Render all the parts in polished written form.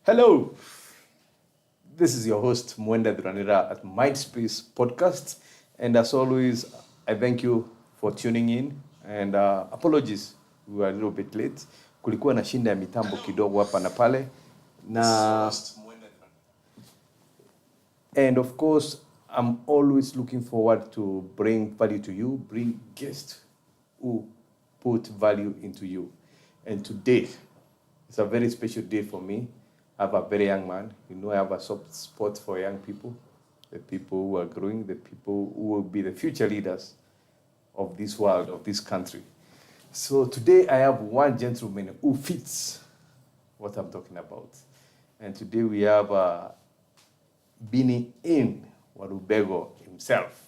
Hello, this is your host Mwenda Thuranira at Myspace podcast, and as always, I thank you for tuning in and apologies, we were a little bit late. Kulikuwa na shinda ya mitambo kidogo hapa na pale and of course, I'm always looking forward to bring value to you, bring guests who put value into you. And today, it's a very special day for me. I have a very young man. You know, I have a soft spot for young people, the people who are growing, the people who will be the future leaders of this world, of this country. So today I have one gentleman who fits what I'm talking about. And today we have Hinn Walubengo himself.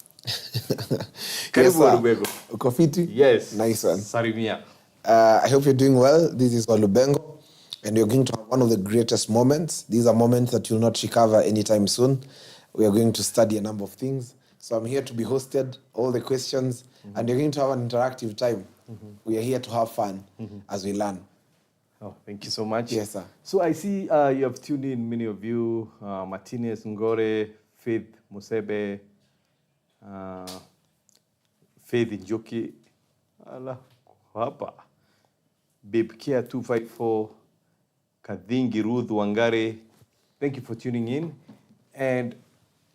Yes, Walubengo. Uko fiti? Yes. Nice one. Sarimia. I hope you're doing well. This is Walubengo, and you're going to have one of the greatest moments. These are moments that you'll not recover anytime soon. We are going to study a number of things. So I'm here to be hosted, all the questions, and you're going to have an interactive time. We are here to have fun as we learn. Oh, thank you so much. Yes, sir. So I see you have tuned in, many of you, Martinez Ngore, Faith Musebe, Faith Njoki, hapa, Babe Kia 254, Kadingi Ruth Wangare. Thank you for tuning in. And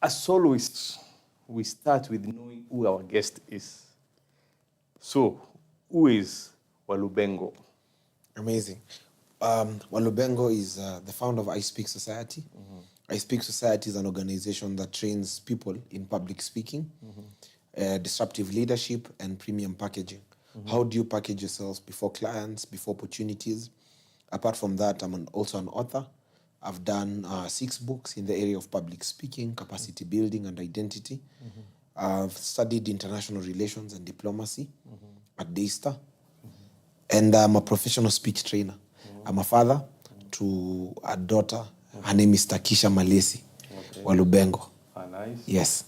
as always, we start with knowing who our guest is. So, who is Walubengo? Amazing. Walubengo is the founder of I Speak Society. I Speak Society is an organization that trains people in public speaking, disruptive leadership, and premium packaging. How do you package yourself before clients, before opportunities? Apart from that, I'm also an author. I've done 6 books in the area of public speaking, capacity building, and identity. I've studied international relations and diplomacy at Daystar. And I'm a professional speech trainer. I'm a father to a daughter. Her name is Takisha Malesi, Walubengo. Nice. Yes.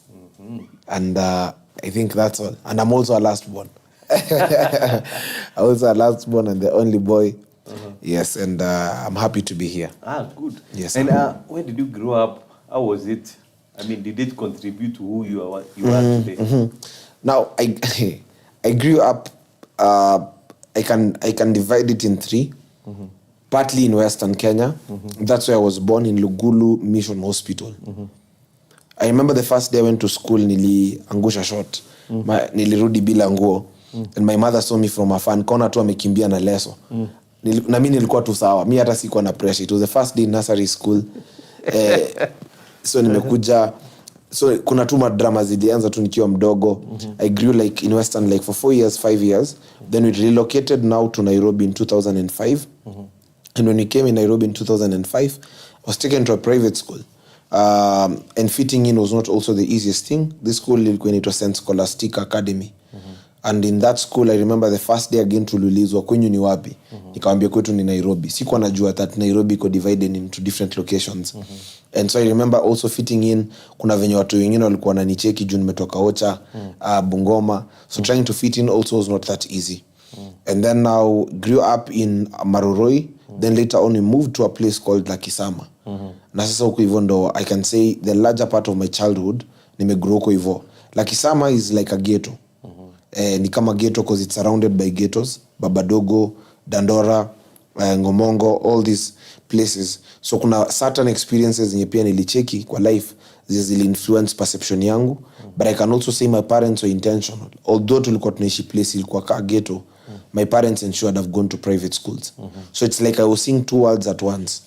And I think that's all. And I'm also a last born. I'm also a last born and the only boy. Yes, and I'm happy to be here. Good. Yes. And where did you grow up? How was it? I mean, did it contribute to who you are today? Now, I grew up, I can divide it in 3. Partly in Western Kenya. That's where I was born, in Lugulu Mission Hospital. I remember the first day I went to school, niliangusha shot. Nilirudi bila nguo. And my mother saw me from afar, nikaona tu amekimbia na leso. Na mimi nilikuwa tu sawa. Mimi hata sikuwa na pressure. It was the first day in nursery school. So nimekuja, so kuna tu madrama zilianza tu nikiwa mdogo. I grew like in Western like for 4 years, 5 years. Then we relocated now to Nairobi in 2005. And when we came in Nairobi in 2005, I was taken to a private school. And fitting in was not also the easiest thing. This school, when it was St. Scholastic Academy. And in that school, I remember the first day again tululizwa kwenyu ni wapi. Nikawambia kwetu ni Nairobi. Sikuwa najua that Nairobi iko divided into different locations. And so I remember also fitting in, kuna venye watu wengine walikuwa wananicheki juu nimetoka Ocha, Bungoma. So trying to fit in also was not that easy. And then now grew up in Maroroi. Then later on we moved to a place called Lakisama. Na sasa huko hivyo ndo I can say the larger part of my childhood nimegrow huko hivyo. Lakisama is like a ghetto. Ni kama ghetto because it's surrounded by ghettos. Babadogo, Dandora, Ngomongo, all these places. So kuna certain experiences zenye pia nilicheki kwa life zili influence perception yangu. But I can also say my parents were intentional. Although tulikuwa tunaishi place ilikuwa ka ghetto, my parents ensured I've gone to private schools. So it's like I was seeing 2 worlds at once.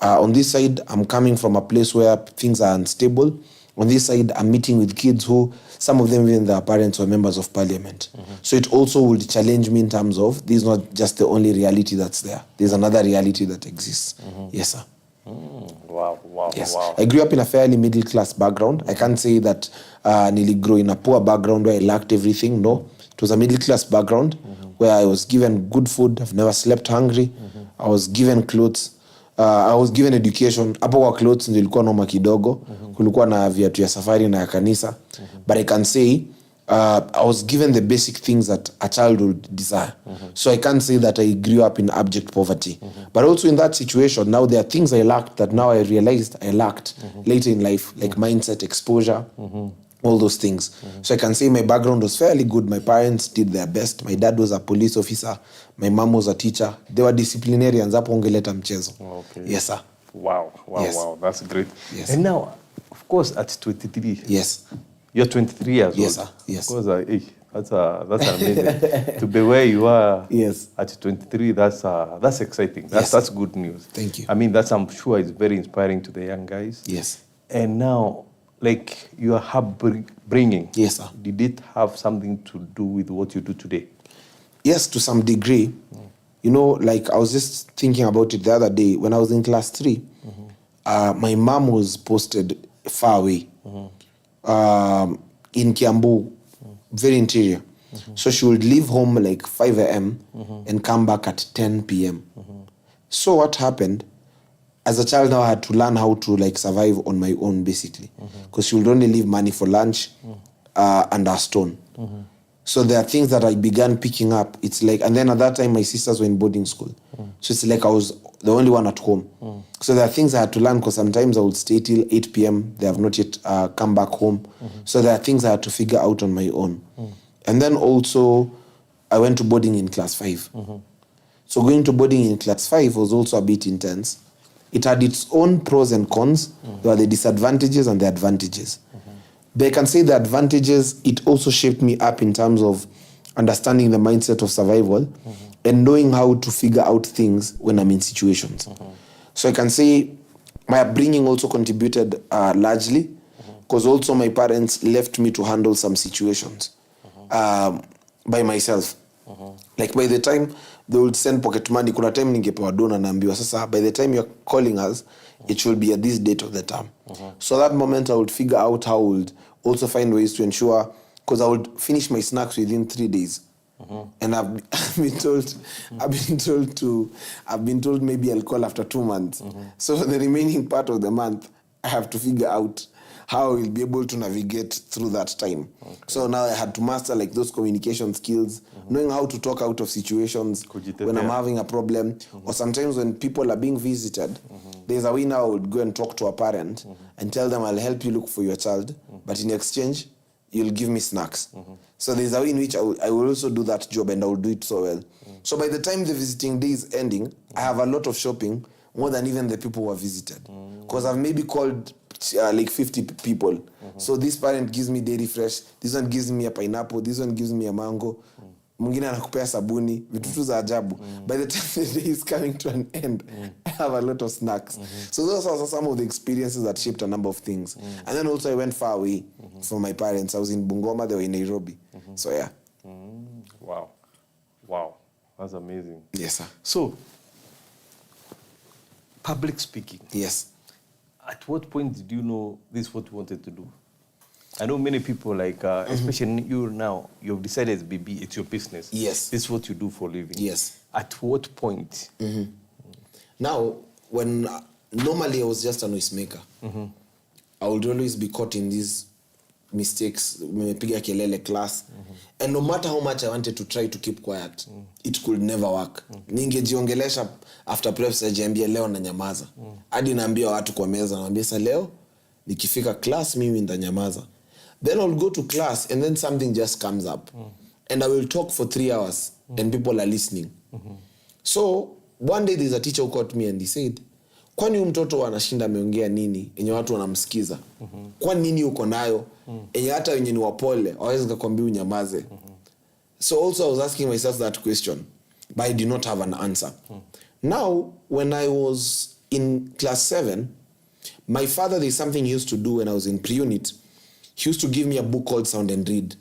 On this side, I'm coming from a place where things are unstable. On this side, I'm meeting with kids who, some of them even their parents were members of parliament. So it also would challenge me in terms of, this is not just the only reality that's there. There's another reality that exists. Yes, sir. Wow. Yes. I grew up in a fairly middle class background. I can't say that nili grew in a poor background where I lacked everything. No. It was a middle class background where I was given good food. I've never slept hungry. I was given clothes. I was given education. Hapo kwa clothes nilikuwa noma kidogo. Kulikuwa na viatu ya safari na ya kanisa. But I can say I was given the basic things that a child would desire. So I can't say that I grew up in abject poverty. But also in that situation, now there are things I lacked that now I realized I lacked later in life, like mindset, exposure, all those things. So I can say my background was fairly good. My parents did their best. My dad was a police officer. My mom was a teacher. They were disciplinarians. Hapo ongeleta mchezo. Okay. Yes, sir. Wow. Yes. Wow. That's great. Yes. And now, of course, at 23. Yes. You're 23 years old. Yes, sir. Yes. Of course, that's amazing. To be where you are Yes. at 23, that's exciting. That's good news. Thank you. I mean, I'm sure is very inspiring to the young guys. Yes. And now, like your upbringing, Yes, sir. did it have something to do with what you do today? Yes, to some degree. You know, like I was just thinking about it the other day when I was in class 3. My mom was posted far away in Kiambu, very interior. So she would leave home like 5 a.m. and come back at 10 p.m. So what happened? As a child now, I had to learn how to like survive on my own, basically, because she would only leave money for lunch and a stone. So there are things that I began picking up. It's like, and then at that time, my sisters were in boarding school. So it's like I was the only one at home. So there are things I had to learn because sometimes I would stay till 8 p.m. They have not yet come back home. So there are things I had to figure out on my own. And then also, I went to boarding in class 5. So going to boarding in class 5 was also a bit intense. It had its own pros and cons. There were the disadvantages and the advantages. But I can say the advantages, it also shaped me up in terms of understanding the mindset of survival and knowing how to figure out things when I'm in situations. So I can say my upbringing also contributed largely because also my parents left me to handle some situations by myself. Like by the time they would send pocket money, kuna time ningepewa dona naambiwa sasa by the time you're calling us, it will be at this date of the term. So that moment I would figure out how I would also find ways to ensure, because I would finish my snacks within 3 days. And I've been told maybe I'll call after 2 months. So the remaining part of the month, I have to figure out how I will be able to navigate through that time. So now I had to master like those communication skills, knowing how to talk out of situations when I'm having a problem, or sometimes when people are being visited. There's a way now I would go and talk to a parent and tell them I'll help you look for your child, but in exchange, you'll give me snacks. So there's a way in which I will also do that job and I will do it so well. So by the time the visiting day is ending, I have a lot of shopping, more than even the people who are visited. Because I've maybe called like 50 people. So this parent gives me dairy fresh, this one gives me a pineapple, this one gives me a mango, mwingine anakupea sabuni, vitu tu za ajabu. By the time the day is coming to an end, I have a lot of snacks. So those are some of the experiences that shaped a number of things. And then also I went far away from my parents. I was in Bungoma, they were in Nairobi. So yeah. Wow. That's amazing. Yes, sir. So, public speaking. Yes. At what point did you know this is what you wanted to do? I know many people, like, especially you now, you've decided it's your business. Yes. This is what you do for a living. Yes. At what point? Now, when normally I was just a noisemaker, I would always be caught in these mistakes, nimepiga kelele class, and no matter how much I wanted to try to keep quiet, it could never work. Ningejiongelesha after preps najiambia leo na nyamaza. Hadi naambia watu kwa meza, naambia sasa leo nikifika class mimi ndanyamaza. Then I'll go to class and then something just comes up. And I will talk for 3 hours and people are listening. So one day there's a teacher who caught me and he said, kwani huyu mtoto anashinda ameongea nini enye watu wanamsikiza? Kwa nini uko nayo enye hata wenye ni wapole hawezi kukwambia unyamaze? So also I was asking myself that question, but I did not have an answer. Now, when I was in class 7, my father, there's something he used to do when I was in pre-unit. He used to give me a book called Sound and Read.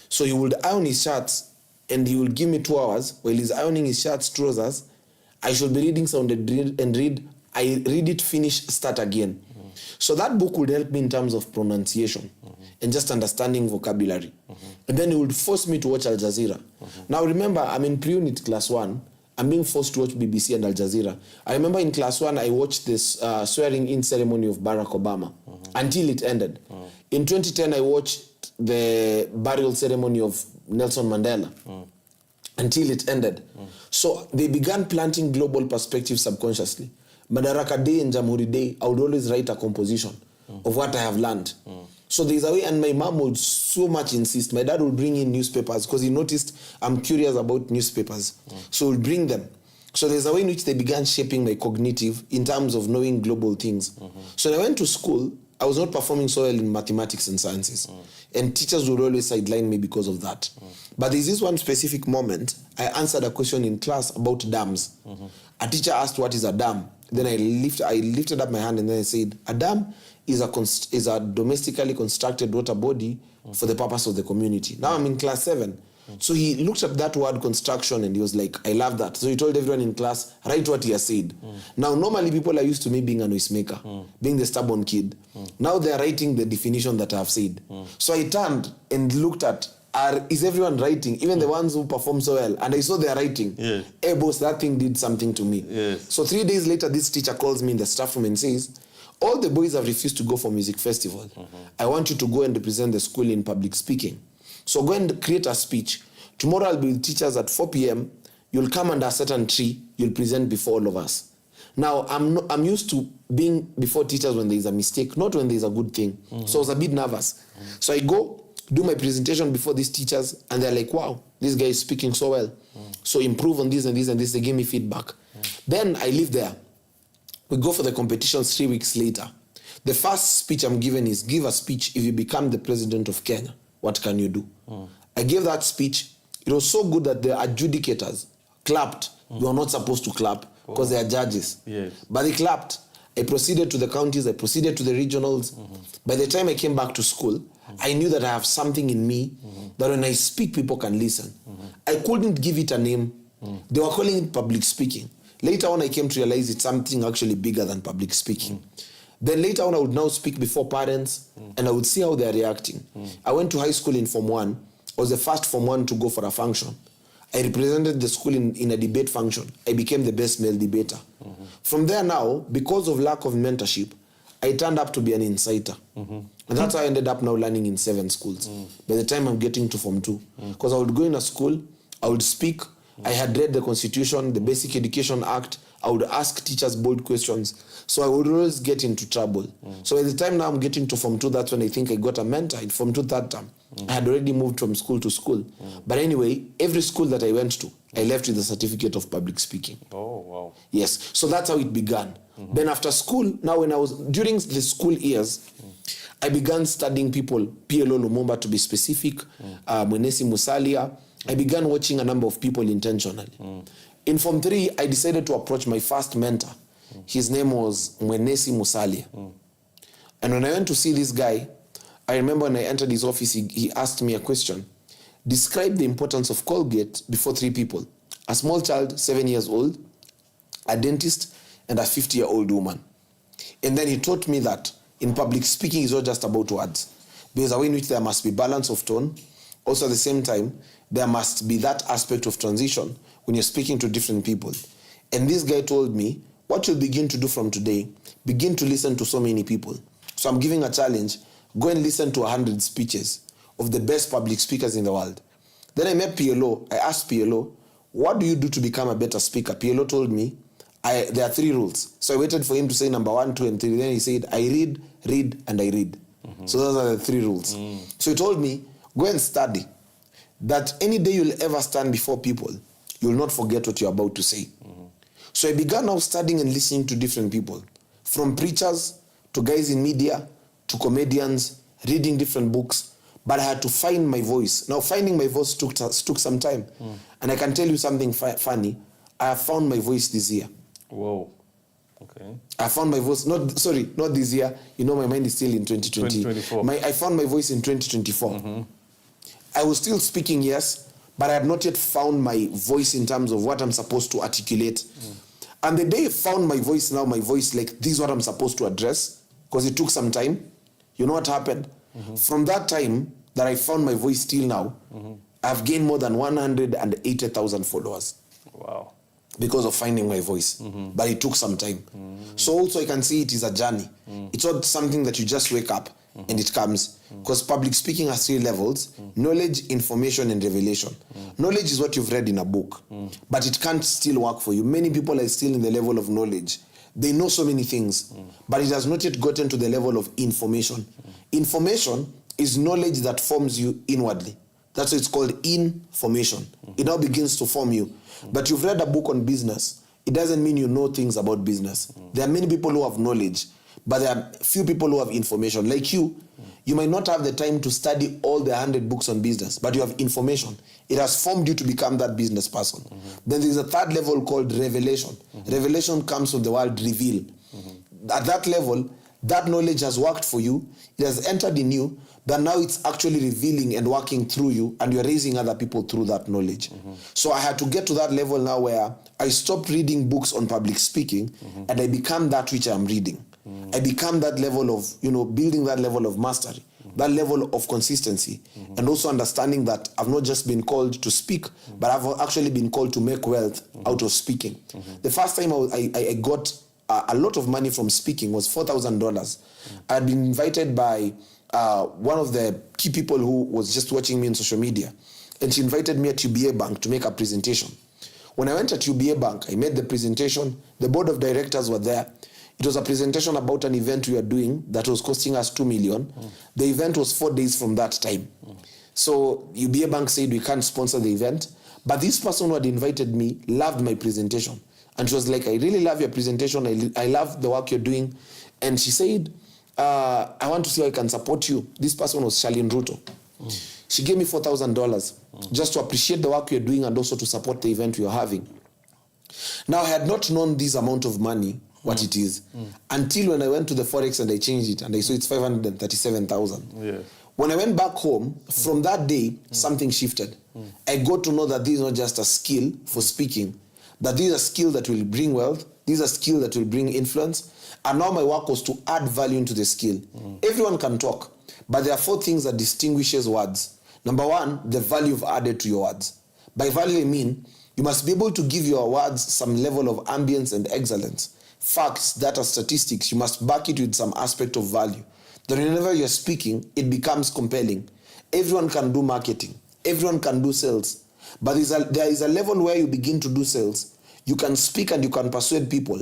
So he would iron his shirts and he would give me 2 hours while he's ironing his shirts, trousers. I should be reading Sound and Read. I read it, finish, start again. So that book would help me in terms of pronunciation and just understanding vocabulary. And then he would force me to watch Al Jazeera. Now remember, I'm in pre-unit class 1. I'm being forced to watch BBC and Al Jazeera. I remember in class 1, I watched this swearing in ceremony of Barack Obama until it ended. In 2010, I watched the burial ceremony of Nelson Mandela until it ended. So they began planting global perspective subconsciously. Madaraka Day and Jamhuri Day, I would always write a composition of what I have learned. So there's a way, and my mom would so much insist. My dad would bring in newspapers because he noticed I'm curious about newspapers. So he'll bring them. So there's a way in which they began shaping my cognitive in terms of knowing global things. So when I went to school, I was not performing so well in mathematics and sciences. And teachers would always sideline me because of that. But there's this one specific moment, I answered a question in class about dams. A teacher asked, what is a dam? Then I lifted up my hand and then I said, a dam is a domestically constructed water body for the purpose of the community. Now I'm in class 7. So he looked at that word construction and he was like, I love that. So he told everyone in class, write what he has said. Now normally people are used to me being a noisemaker, being the stubborn kid. Now they are writing the definition that I have said. So I turned and looked at, is everyone writing? Even the ones who perform so well. And I saw they are writing. Hey boss, that thing did something to me. So 3 days later, this teacher calls me in the staff room and says, all the boys have refused to go for music festival. I want you to go and represent the school in public speaking. So go and create a speech. Tomorrow I'll be with teachers at 4 p.m. You'll come under a certain tree. You'll present before all of us. Now, I'm used to being before teachers when there is a mistake, not when there is a good thing. So I was a bit nervous. So I go, do my presentation before these teachers, and they're like, wow, this guy is speaking so well. So improve on this and this and this. They give me feedback. Then I leave there. We go for the competitions 3 weeks later. The first speech I'm given is, give a speech if you become the president of Kenya. What can you do? I gave that speech. It was so good that the adjudicators clapped. We were not supposed to clap because they are judges. But they clapped. I proceeded to the counties. I proceeded to the regionals. By the time I came back to school, I knew that I have something in me that when I speak, people can listen. I couldn't give it a name. They were calling it public speaking. Later on, I came to realize it's something actually bigger than public speaking. Then later on, I would now speak before parents, and I would see how they are reacting. I went to high school in Form 1. I was the first Form 1 to go for a function. I represented the school in a debate function. I became the best male debater. From there now, because of lack of mentorship, I turned up to be an insider. And that's how I ended up now learning in 7 schools. By the time I'm getting to Form 2. Because I would go in a school, I would speak, I had read the Constitution, the Basic Education Act. I would ask teachers bold questions. So I would always get into trouble. So by the time now I'm getting to Form 2, that's when I think I got a mentor in Form 2 third term. I had already moved from school to school. But anyway, every school that I went to, I left with a certificate of public speaking. Oh, wow. Yes. So that's how it began. Then after school, now when I was, during the school years, I began studying people, PLO Lumumba to be specific, Mwenesi Musalia. I began watching a number of people intentionally. In Form 3, I decided to approach my first mentor. His name was Mwenesi Musalia. And when I went to see this guy, I remember when I entered his office, he asked me a question. Describe the importance of Colgate before 3 people. A small child, 7 years old, a dentist, and a 50-year-old woman. And then he taught me that in public speaking is not just about words. There's a way in which there must be balance of tone. Also at the same time, there must be that aspect of transition when you're speaking to different people. And this guy told me, what you'll begin to do from today, begin to listen to so many people. So I'm giving a challenge, go and listen to 100 speeches of the best public speakers in the world. Then I met PLO. I asked PLO, what do you do to become a better speaker? PLO told me, there are 3 rules. So I waited for him to say number 1, 2, and 3. Then he said, I read, and I read. So those are the 3 rules. So he told me, go and study. That any day you'll ever stand before people, you'll not forget what you're about to say. So I began now studying and listening to different people. From preachers, to guys in media, to comedians, reading different books. But I had to find my voice. Now finding my voice took some time. And I can tell you something funny. I have found my voice this year. Whoa. Okay. I found my voice, not this year. You know, my mind is still in 2020. 2024. I found my voice in 2024. I was still speaking, yes, but I had not yet found my voice in terms of what I'm supposed to articulate. And the day I found my voice, now my voice, like, this is what I'm supposed to address, because it took some time. You know what happened? From that time that I found my voice till now, I've gained more than 180,000 followers. Wow. Because of finding my voice. But it took some time. So also I can see it is a journey. It's not something that you just wake up and it comes. Because public speaking has 3 levels: knowledge, information, and revelation. Knowledge is what you've read in a book, but it can't still work for you. Many people are still in the level of knowledge. They know so many things, but it has not yet gotten to the level of information. Information is knowledge that forms you inwardly. That's why it's called information. It now begins to form you. But you've read a book on business. It doesn't mean you know things about business. There are many people who have knowledge, but there are few people who have information. Like you might not have the time to study all the 100 books on business, but you have information. It has formed you to become that business person. Then there's a 3rd level called revelation. Revelation comes from the word reveal. At that level, that knowledge has worked for you. It has entered in you, but now it's actually revealing and working through you, and you're raising other people through that knowledge. So I had to get to that level now where I stopped reading books on public speaking, and I become that which I'm reading. I become that level of, building that level of mastery, that level of consistency, and also understanding that I've not just been called to speak, but I've actually been called to make wealth out of speaking. The first time I got a lot of money from speaking was $4,000. I had been invited by one of the key people who was just watching me on social media, and she invited me at UBA Bank to make a presentation. When I went at UBA Bank, I made the presentation. The board of directors were there. It was a presentation about an event we were doing that was costing us $2 million. The event was 4 days from that time. So UBA Bank said we can't sponsor the event, but this person who had invited me loved my presentation. And she was like, I really love your presentation. I love the work you're doing. And she said, I want to see how I can support you. This person was Charlene Ruto. She gave me $4,000 just to appreciate the work you're doing and also to support the event we are having. Now, I had not known this amount of money, what it is, until when I went to the Forex and I changed it and I saw it's 537,000. Yeah. When I went back home, from that day, something shifted. I got to know that this is not just a skill for speaking, that this is a skill that will bring wealth, this is a skill that will bring influence, and now my work was to add value into the skill. Everyone can talk, but there are 4 things that distinguishes words. Number 1, the value you've added to your words. By value, I mean you must be able to give your words some level of ambience and excellence. Facts, data, statistics, you must back it with some aspect of value. That whenever you're speaking, it becomes compelling. Everyone can do marketing. Everyone can do sales. But there is a level where you begin to do sales. You can speak and you can persuade people.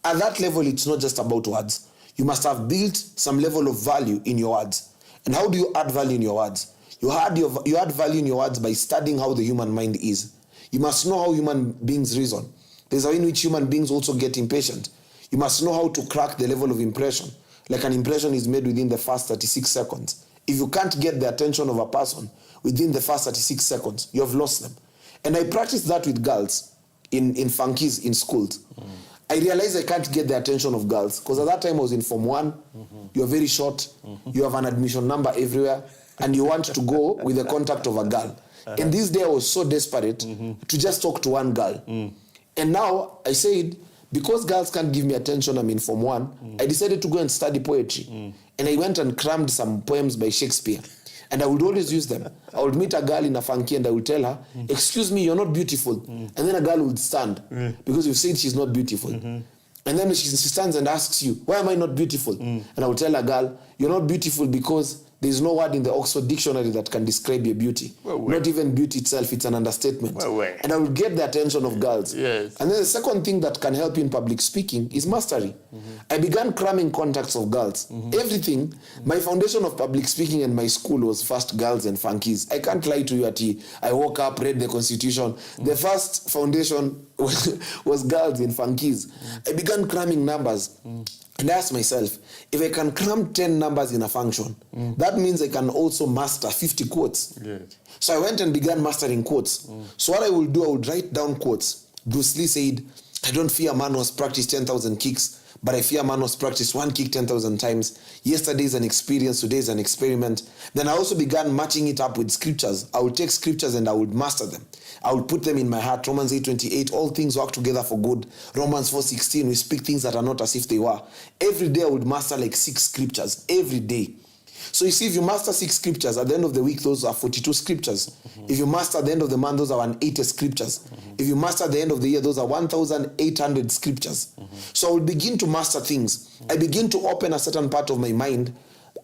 At that level, it's not just about words. You must have built some level of value in your words. And how do you add value in your words? You add value in your words by studying how the human mind is. You must know how human beings reason. There's a way in which human beings also get impatient. You must know how to crack the level of impression. Like an impression is made within the first 36 seconds. If you can't get the attention of a person within the first 36 seconds, you have lost them. And I practiced that with girls in funkies in schools. I realized I can't get the attention of girls because at that time I was in Form 1. You're very short. You have an admission number everywhere. And you want to go with the contact of a girl. And this day I was so desperate to just talk to one girl. And now I said, because girls can't give me attention, I'm in Form 1, I decided to go and study poetry. And I went and crammed some poems by Shakespeare. And I would always use them. I would meet a girl in a funky and I would tell her, excuse me, you're not beautiful. And then a girl would stand because you've said she's not beautiful. And then she stands and asks you, why am I not beautiful? And I would tell a girl, you're not beautiful because there's no word in the Oxford Dictionary that can describe your beauty. Not even beauty itself, it's an understatement. And I will get the attention of girls. Yes. And then the second thing that can help you in public speaking is mastery. I began cramming contacts of girls. Everything, my foundation of public speaking in my school was first girls and funkies. I can't lie to you, Ati. I woke up, read the Constitution. The first foundation was girls and funkies. I began cramming numbers. And I asked myself, if I can cram 10 numbers in a function, that means I can also master 50 quotes. Yes. So I went and began mastering quotes. So what I will do, I would write down quotes. Bruce Lee said, I don't fear a man who has practiced 10,000 kicks, but I fear a man who has practiced one kick 10,000 times. Yesterday is an experience, today is an experiment. Then I also began matching it up with scriptures. I would take scriptures and I would master them. I would put them in my heart. Romans 8:28, all things work together for good. Romans 4:16, we speak things that are not as if they were. Every day I would master like 6 scriptures, every day. So you see, if you master 6 scriptures, at the end of the week, those are 42 scriptures. If you master at the end of the month, those are 180 scriptures. If you master at the end of the year, those are 1,800 scriptures. So I will begin to master things. I begin to open a certain part of my mind.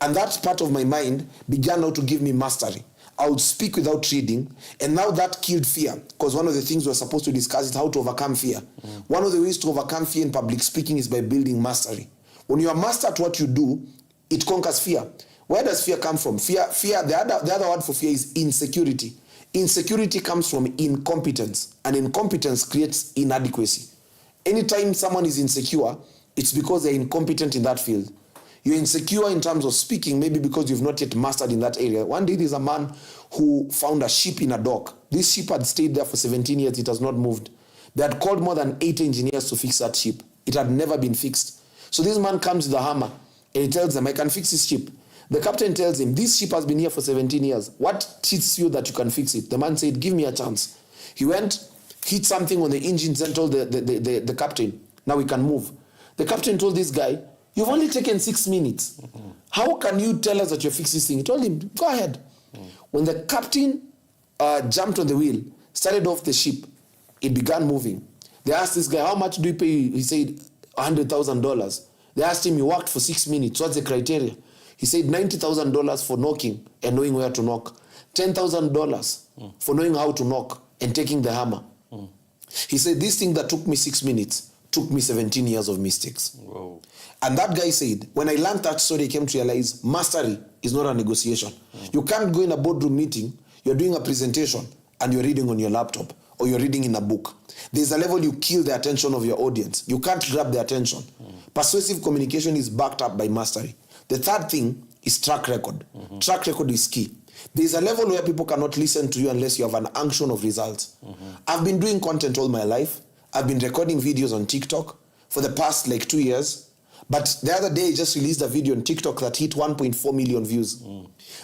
And that part of my mind began now to give me mastery. I would speak without reading, and now that killed fear, because one of the things we're supposed to discuss is how to overcome fear. One of the ways to overcome fear in public speaking is by building mastery. When you are master at what you do, it conquers fear. Where does fear come from? Fear. The other word for fear is insecurity. Insecurity comes from incompetence, and incompetence creates inadequacy. Anytime someone is insecure, it's because they're incompetent in that field. You're insecure in terms of speaking, maybe because you've not yet mastered in that area. One day there's a man who found a ship in a dock. This ship had stayed there for 17 years. It has not moved. They had called more than 8 engineers to fix that ship. It had never been fixed. So this man comes with a hammer and he tells them, I can fix this ship. The captain tells him, this ship has been here for 17 years. What teaches you that you can fix it? The man said, give me a chance. He went, hit something on the engines and told the captain, now we can move. The captain told this guy, you've only taken 6 minutes. How can you tell us that you're fixing this thing? He told him, go ahead. When the captain jumped on the wheel, started off the ship, it began moving. They asked this guy, how much do you pay? He said, $100,000. They asked him, you worked for 6 minutes. What's the criteria? He said, $90,000 for knocking and knowing where to knock. $10,000 for knowing how to knock and taking the hammer. He said, this thing that took me 6 minutes took me 17 years of mistakes. Whoa. And that guy said, when I learned that story, I came to realize mastery is not a negotiation. You can't go in a boardroom meeting, you're doing a presentation, and you're reading on your laptop, or you're reading in a book. There's a level you kill the attention of your audience. You can't grab their attention. Persuasive communication is backed up by mastery. The third thing is track record. Track record is key. There's a level where people cannot listen to you unless you have an unction of results. I've been doing content all my life. I've been recording videos on TikTok for the past 2 years. But the other day, I just released a video on TikTok that hit 1.4 million views.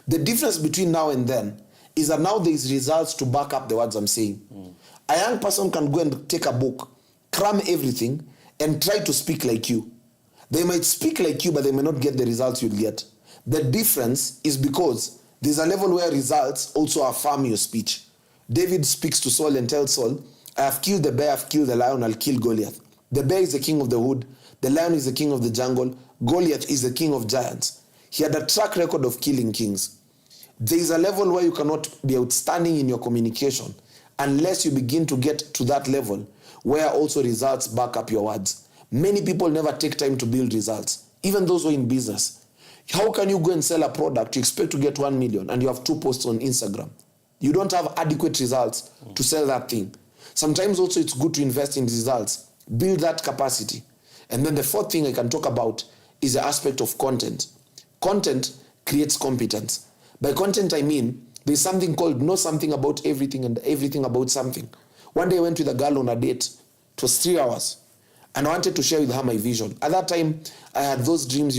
The difference between now and then is that now there's results to back up the words I'm saying. A young person can go and take a book, cram everything, and try to speak like you. They might speak like you, but they may not get the results you'll get. The difference is because there's a level where results also affirm your speech. David speaks to Saul and tells Saul, I have killed the bear, I've killed the lion, I'll kill Goliath. The bear is the king of the wood. The lion is the king of the jungle. Goliath is the king of giants. He had a track record of killing kings. There is a level where you cannot be outstanding in your communication unless you begin to get to that level where also results back up your words. Many people never take time to build results, even those who are in business. How can you go and sell a product you expect to get 1 million and you have 2 posts on Instagram? You don't have adequate results to sell that thing. Sometimes also it's good to invest in results, build that capacity. And then the fourth thing I can talk about is the aspect of content. Content creates competence. By content, I mean there's something called know something about everything and everything about something. One day I went with a girl on a date. It was 3 hours. And I wanted to share with her my vision. At that time, I had those dreams,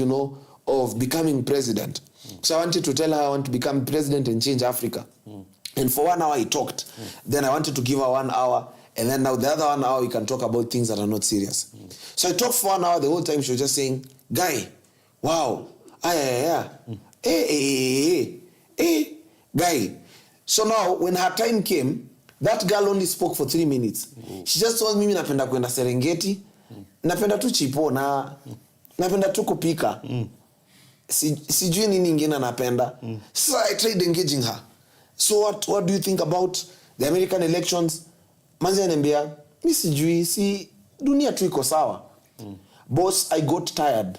of becoming president. So I wanted to tell her I want to become president and change Africa. And for 1 hour I talked. Then I wanted to give her 1 hour. And then now the other 1 hour we can talk about things that are not serious. So I talked for 1 hour. The whole time she was just saying, guy, wow, guy. So now when her time came, that girl only spoke for 3 minutes. She just told me napenda kwenda Serengeti, napenda tu chipo na napenda tu kupika. Sijui nini ingine napenda. So I tried engaging her. So what do you think about the American elections? Manzi ananiambia, mimi sijui, si dunia tu iko sawa. Boss, I got tired.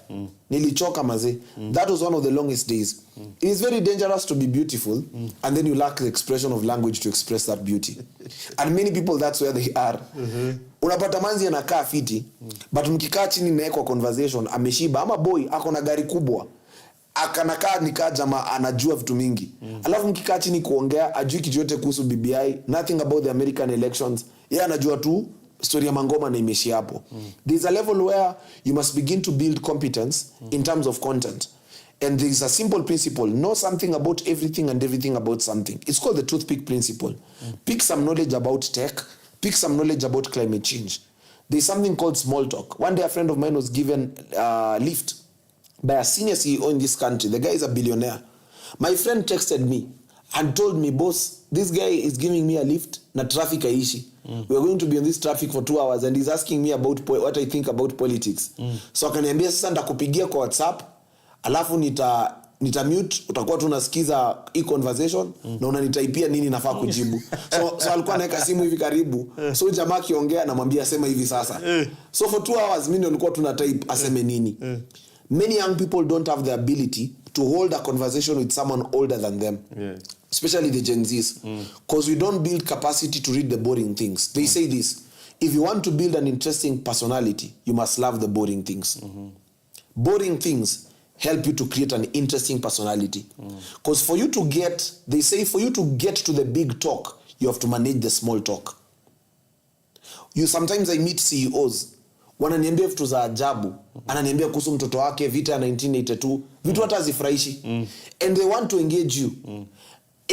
Nilichoka maze. That was one of the longest days. It is very dangerous to be beautiful and then you lack the expression of language to express that beauty. And many people, that's where they are. Unapata manzi anakaa fiti, but mkikaa chini naye kwa conversation, ameshiba, ama boy, ako na gari kubwa. Akanakaa nikaa jamaa anajua vitu mingi. Alafu mkikaa chini kuongea, ajui kitu yote kuhusu BBI, nothing about the American elections. Yeye anajua tu story ya mangoma na imeshi hapo. There's a level where you must begin to build competence in terms of content. And there is a simple principle, know something about everything and everything about something. It's called the toothpick principle. Pick some knowledge about tech, pick some knowledge about climate change. There's something called small talk. One day a friend of mine was given a lift by a senior CEO in this country. The guy is a billionaire. My friend texted me and told me, boss, this guy is giving me a lift na traffic aishi. We are going to be on this traffic for 2 hours and he's asking me about what I think about politics. So akaniambia sasa ndakupigia kwa WhatsApp, alafu nitamute, utakuwa tu unasikiza hii conversation na unanitaipia nini nafaa kujibu. So alikuwa anaweka simu hivi karibu, so jamaa akiongea namwambia sema hivi sasa. So for 2 hours mimi nilikuwa tuna type aseme nini. Many young people don't have the ability to hold a conversation with someone older than them. Especially the Gen Zs, because we don't build capacity to read the boring things. They say this: if you want to build an interesting personality, you must love the boring things. Boring things help you to create an interesting personality. Because for you to get, they say for you to get to the big talk, you have to manage the small talk. Sometimes I meet CEOs, wananiambia vitu za ajabu, ananiambia kuhusu mtoto wake, vita ya 1982, vitu hata hazifurahishi. And they want to engage you.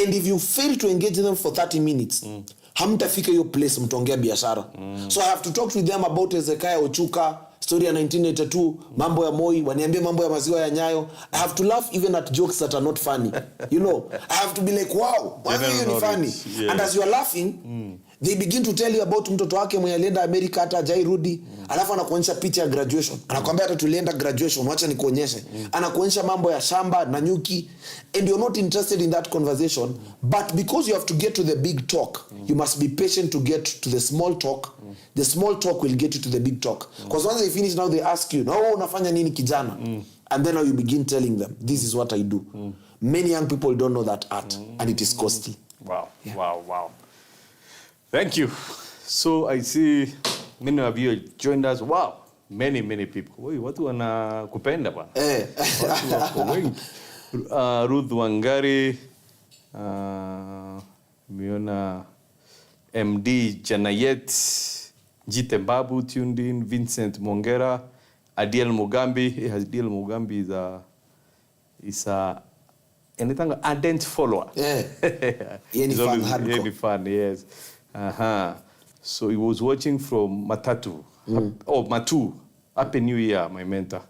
And if you fail to engage them for 30 minutes, hamtafika hiyo place mtaongea biashara. So I have to talk to them about Ezekiah Ochuka, story ya 1982, mambo ya Moi, waniambie mambo ya maziwa ya Nyayo. I have to laugh even at jokes that are not funny. You know, I have to be like, wow, why are you funny? Yeah. And as you are laughing, they begin to tell you about mtoto wake mwenye alienda America hata hajairudi. Alafu anakuonyesha picha ya graduation. Anakuambia hata tulienda graduation, wacha nikuonyeshe. Anakuonyesha mambo ya shamba na nyuki. And you're not interested in that conversation, but because you have to get to the big talk, you must be patient to get to the small talk. The small talk will get you to the big talk. Because once they finish, now they ask you, "No, unafanya nini kijana?" And then now you begin telling them, "This is what I do." Many young people don't know that art, and it is costly. Wow, yeah. Wow. Thank you. So I see many of you joined us. Wow, many people. Woi, watu wanakupenda bwana. Watu wako wengi. Ruth Wangari, miona MD Janayet, Jite Mbabu tuned in, Vincent Mongera, Adiel Mugambi. Adiel Mugambi is a anything ardent follower. Any fan, yes. So he was watching from Matu. Happy New Year, my mentor.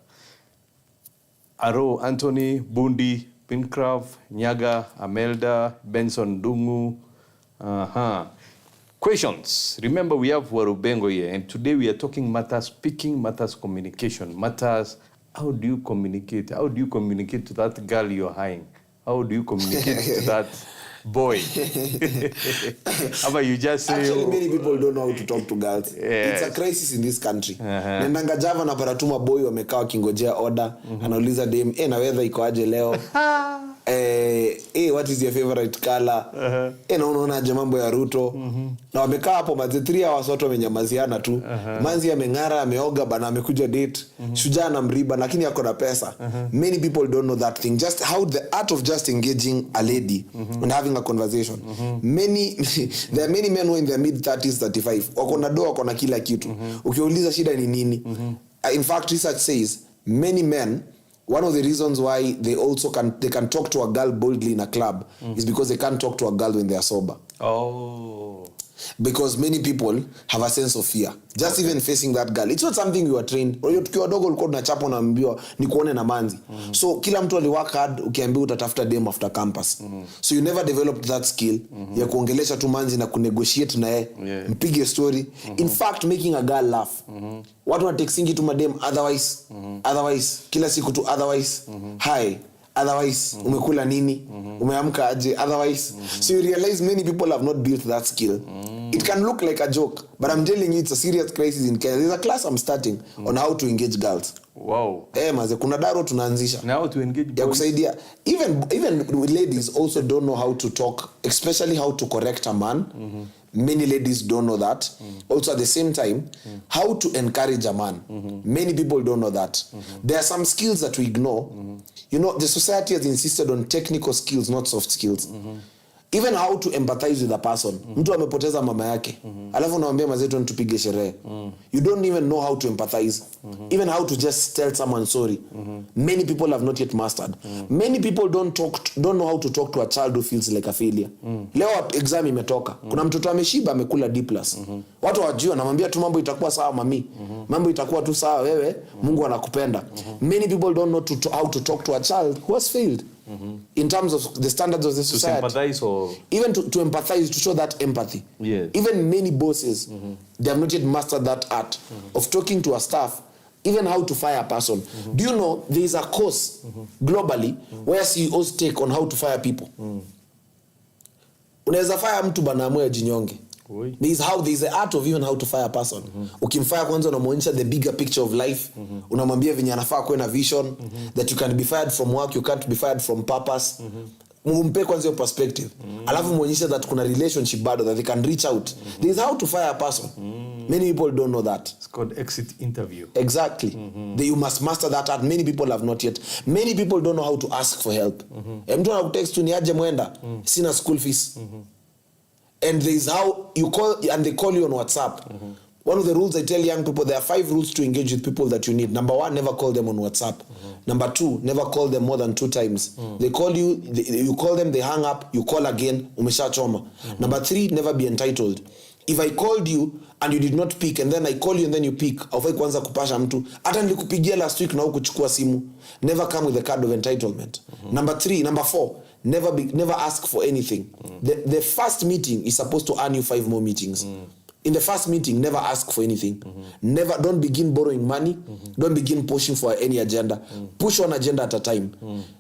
Aro, Anthony, Bundi, Pincraft, Nyaga, Amelda, Benson Dungu. Questions. Remember, we have Walubengo here, and today we are talking matters, speaking matters, communication matters. How do you communicate? How do you communicate to that girl you're eyeing? How do you communicate to that boy? How about you just say... Actually, many people don't know how to talk to girls. Yes. It's a crisis in this country. Nendanga Java na paratuma boy wamekaa wakingojea order. Anauliza dem, na weather iko aje leo? What is your favorite color? Na unaona aje mambo ya Ruto? Na wamekaa hapo maze 3 hours watu wamenyamaziana tu. Manzi ameng'ara, ameoga bana, amekuja date. Shujaa na mriba lakini yako na pesa. Many people don't know that thing. Just how the art of just engaging a lady and having a conversation. There are many men who in their mid 30s, 35. Wako na doa, wako na kila kitu. Ukiuliza shida ni nini? In fact, research says many men, one of the reasons why they can talk to a girl boldly in a club is because they can't talk to a girl when they are sober. Because many people have a sense of fear. Just even facing that girl. It's not something you are trained. Tukiwa dogo ulikuwa unachapwa na ambiwa ni kuone na manzi. So kila mtu aliwork hard ukiambiwa utatafuta dem after campus. So you never developed that skill ya kuongelesha tu manzi na kunegotiate na yeye. Mpige story. In fact, making a girl laugh. Watu wanatekstingi tu madem otherwise kila siku tu otherwise. Hi. Otherwise, umekula nini? Umeamka aje? Otherwise. So you realize many people have not built that skill. It can look like a joke, but I'm telling you, it's a serious crisis in Kenya. There's a class I'm starting on how to engage girls. Wow. Maze, kuna daro tunaanzisha. Now to engage boys. Ya kusaidia. Even ladies also don't know how to talk, especially how to correct a man. Many ladies don't know that. Also at the same time, how to encourage a man. Many people don't know that. There are some skills that we ignore. You know, the society has insisted on technical skills, not soft skills. Even how to empathize with a person. Mtu amepoteza mama yake. Alafu unamwambia mazetu tupige sherehe. You don't even know how to empathize. Even how to just tell someone sorry. Many people have not yet mastered. Many people don't know how to talk to a child who feels like a failure. Leo exam imetoka. Kuna mtoto ameshiba amekula D+. Watu wajua anamwambia tu mambo itakuwa sawa mami. Mambo itakuwa tu sawa wewe, Mungu anakupenda. Many people don't know how to talk to a child who has failed. In terms of the standards of the society. To sympathize or... Even to empathize, to show that empathy. Yes. Even many bosses, they have not yet mastered that art of talking to a staff even how to fire a person. Do you know there is a course globally where CEOs take on how to fire people? Unaweza fire mtu bana amwe jinyonge. There is the art of even how to fire a person. Ukimfire kwanza unamuonyesha the bigger picture of life. Unamwambia venye anafaa kuwe na vision, that you can be fired from work, you can't be fired from purpose. Mumpe kwanza your perspective. Alafu muonyesha that kuna relationship bado, that they can reach out. There is how to fire a person. Many people don't know that. It's called exit interview. Exactly. You must master that art. Many people have not yet. Many people don't know how to ask for help. Mtu anakutext ni aje Mwenda, sina school fees. And there is how you call, and they call you on WhatsApp. One of the rules I tell young people, there are 5 rules to engage with people that you need. Number 1, never call them on WhatsApp. Number 2, never call them more than 2 times. They call you, you call them, they hang up, you call again, umesha choma. Number 3, never be entitled. If I called you and you did not pick, and then I call you and then you pick, aufai kwanza kupasha mtu. Hata nilikupigia last week na hukuchukua simu. Never come with the card of entitlement. Number 4, never ask for anything. The first meeting is supposed to earn you 5 more meetings. In the first meeting, never ask for anything. Don't begin borrowing money. Don't begin pushing for any agenda. Push one agenda at a time.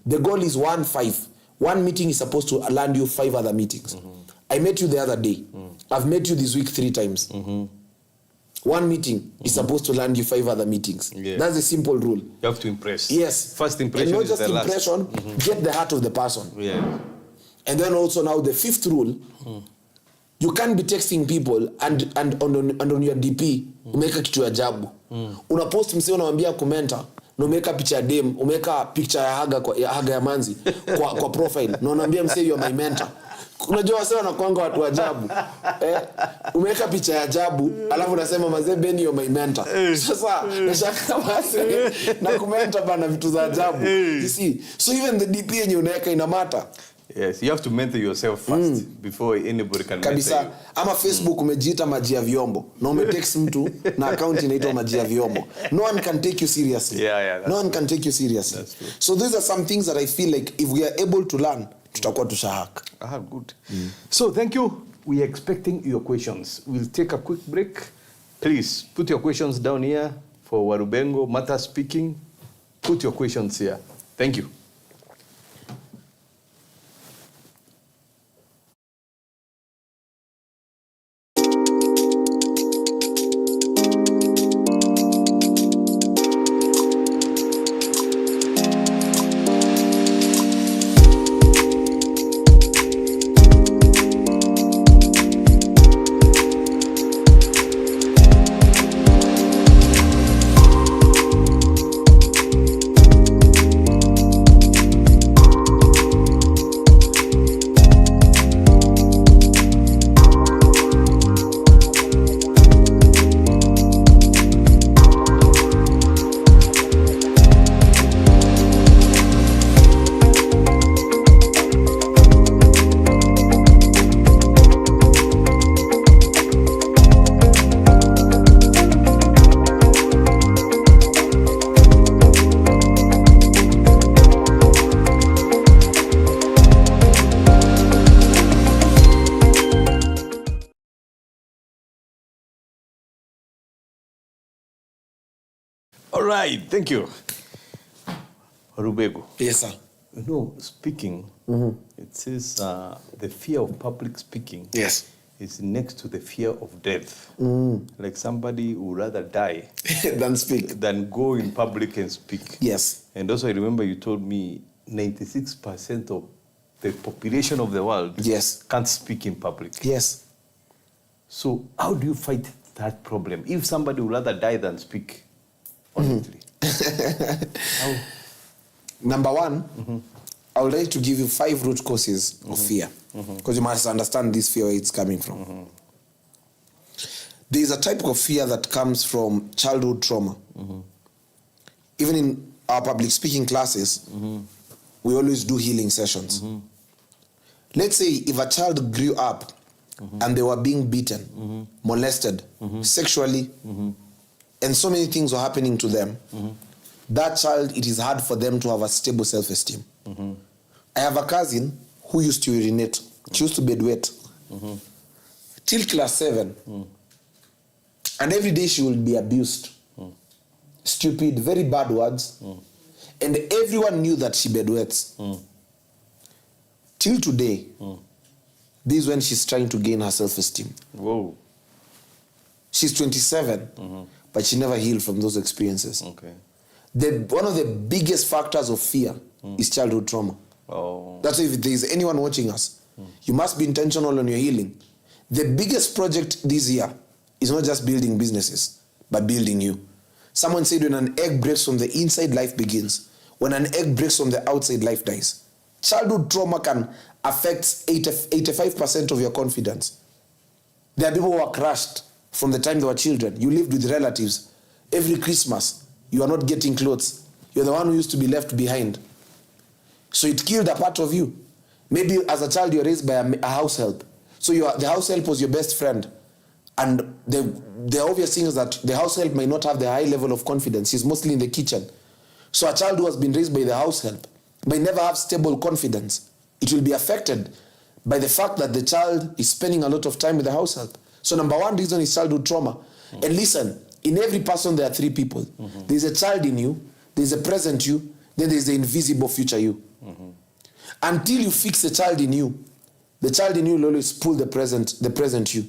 The goal is 1-5. One meeting is supposed to land you 5 other meetings. I met you the other day. I've met you this week 3 times. One meeting is supposed to land you 5 other meetings. Yeah. That's a simple rule. You have to impress. Yes. First impression and not is just the impression, get the heart of the person. Yeah. And then also now the 5th rule, you can't be texting people and on your DP umeweka kitu ya ajabu. Una post msee unamwambia commenter na umeweka picha ya dem, umeweka picture ya haga ya manzi kwa profile na unamwambia msee you are my mentor. Unajua wase wanakuanga watu ajabu. Umeweka picha ya ajabu alafu unasema mazee Benny you are my mentor. Sasa nashaka basi na commenter bana vitu za ajabu. You see, so even the DP yenye unaweka ina matter. Yes, you have to mentor yourself first before anybody can kabisa. mentor you. Ama Facebook umejiita maji ya vyombo na umetext mtu na account inaitwa maji ya vyombo. No one can take you seriously. No one can take you seriously. So these are some things that I feel like if we are able to learn, tutakuwa tushahaka. Good. So thank you. We are expecting your questions. We'll take a quick break. Please put your questions down here for Walubengo, Mata speaking. Put your questions here. Thank you. All right, thank you. Walubengo. Yes, sir. You know, speaking, it says the fear of public speaking is next to the fear of death. Like somebody who would rather die than go in public and speak. Yes. And also I remember you told me 96% of the population of the world can't speak in public. Yes. So how do you fight that problem? If somebody would rather die than speak, honestly. Number 1, I would like to give you 5 root causes of fear. Because you must understand this fear, where it's coming from. There is a type of fear that comes from childhood trauma. Even in our public speaking classes, we always do healing sessions. Let's say if a child grew up and they were being beaten, molested, sexually, and so many things were happening to them, that child, it is hard for them to have a stable self-esteem. I have a cousin who used to urinate. She used to bedwet. Till class 7. And every day she will be abused. stupid, very bad words. And everyone knew that she bedwets. Till today, this is when she's trying to gain her self-esteem. Whoa. She's 27, but she never healed from those experiences. Okay. One of the biggest factors of fear is childhood trauma. Oh. That's why if there is anyone watching us, you must be intentional on your healing. The biggest project this year is not just building businesses, but building you. Someone said when an egg breaks from the inside, life begins. When an egg breaks from the outside, life dies. Childhood trauma can affect 85% of your confidence. There are people who are crushed from the time they were children. You lived with relatives. Every Christmas, you are not getting clothes. You're the one who used to be left behind. So it killed a part of you. Maybe as a child, you're raised by a house help. So the house help was your best friend. And the obvious thing is that the house help may not have the high level of confidence. He's mostly in the kitchen. So a child who has been raised by the house help may never have stable confidence. It will be affected by the fact that the child is spending a lot of time with the house help. So number one reason is childhood trauma. And listen, in every person there are three people. There's a child in you, there's a present you, then there's the invisible future you. Until you fix the child in you will always pull the present you.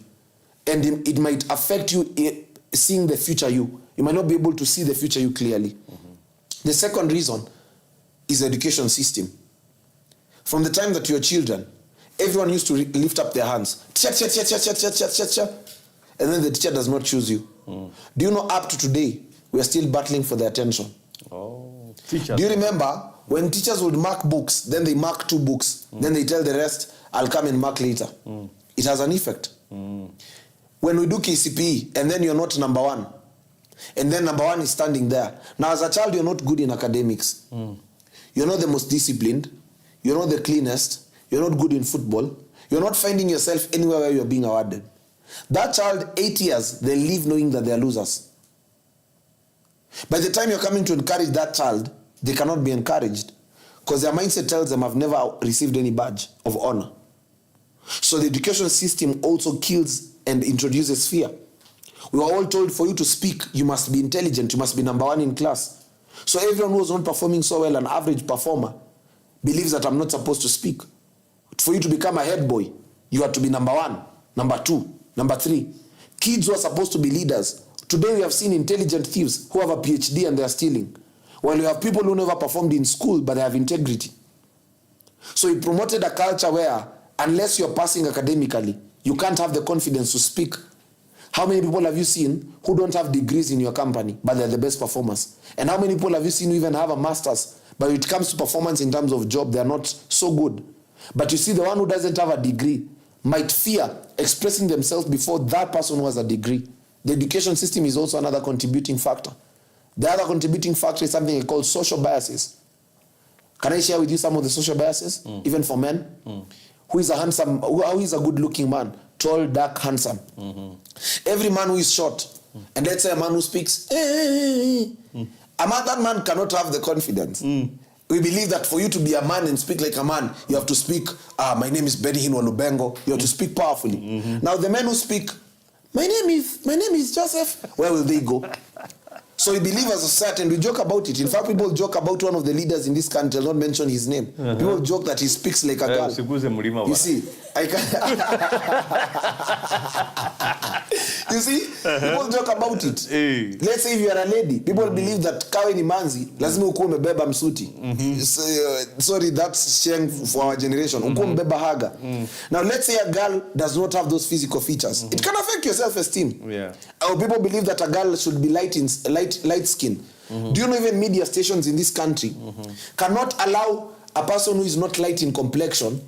And it might affect you seeing the future you. You might not be able to see the future you clearly. The second reason is the education system. From the time that you were children, everyone used to lift up their hands. Teacher, and then the teacher does not choose you. Do you know up to today, we are still battling for the attention? Oh, teacher. Do you remember when teachers would mark books, then they mark 2 books, then they tell the rest, I'll come and mark later. It has an effect. When we do KCPE, and then you're not number 1, and then number 1 is standing there. Now as a child, you're not good in academics. You're not the most disciplined. You're not the cleanest. You're not good in football. You're not finding yourself anywhere where you're being awarded. That child, 8 years, they live knowing that they're losers. By the time you're coming to encourage that child, they cannot be encouraged because their mindset tells them I've never received any badge of honor. So the education system also kills and introduces fear. We were all told for you to speak, you must be intelligent, you must be number 1 in class. So everyone who was not performing so well, an average performer, believes that I'm not supposed to speak. For you to become a head boy, you have to be number 1, number 2, number 3. Kids who are supposed to be leaders. Today we have seen intelligent thieves who have a PhD and they are stealing. While you have people who never performed in school but they have integrity. So he promoted a culture where unless you're passing academically, you can't have the confidence to speak. How many people have you seen who don't have degrees in your company but they're the best performers? And how many people have you seen who even have a master's but when it comes to performance in terms of job, they're not so good? But you see, the one who doesn't have a degree might fear expressing themselves before that person who has a degree. The education system is also another contributing factor. The other contributing factor is something called social biases. Can I share with you some of the social biases, even for men? Who is a handsome, who is a good-looking man? Tall, dark, handsome. Every man who is short, and let's say a man who speaks, that man cannot have the confidence. We believe that for you to be a man and speak like a man, you have to speak, my name is Hinn Walubengo. You have to speak powerfully. Now the men who speak, my name is Joseph, where will they go? So we believe as a society, and we joke about it. In fact, people joke about one of the leaders in this country. I'll not mention his name. People joke that he speaks like a girl. You see, you see, people joke about it. Let's say if you are a lady, people believe that kawe ni manzi, lazima ukuwe umebeba msuti. Sorry, that's shame for our generation. Ukuwe umebeba haga. Now, let's say a girl does not have those physical features. It can affect your self-esteem. Or people believe that a girl should be light skin. Do you know even media stations in this country cannot allow a person who is not light in complexion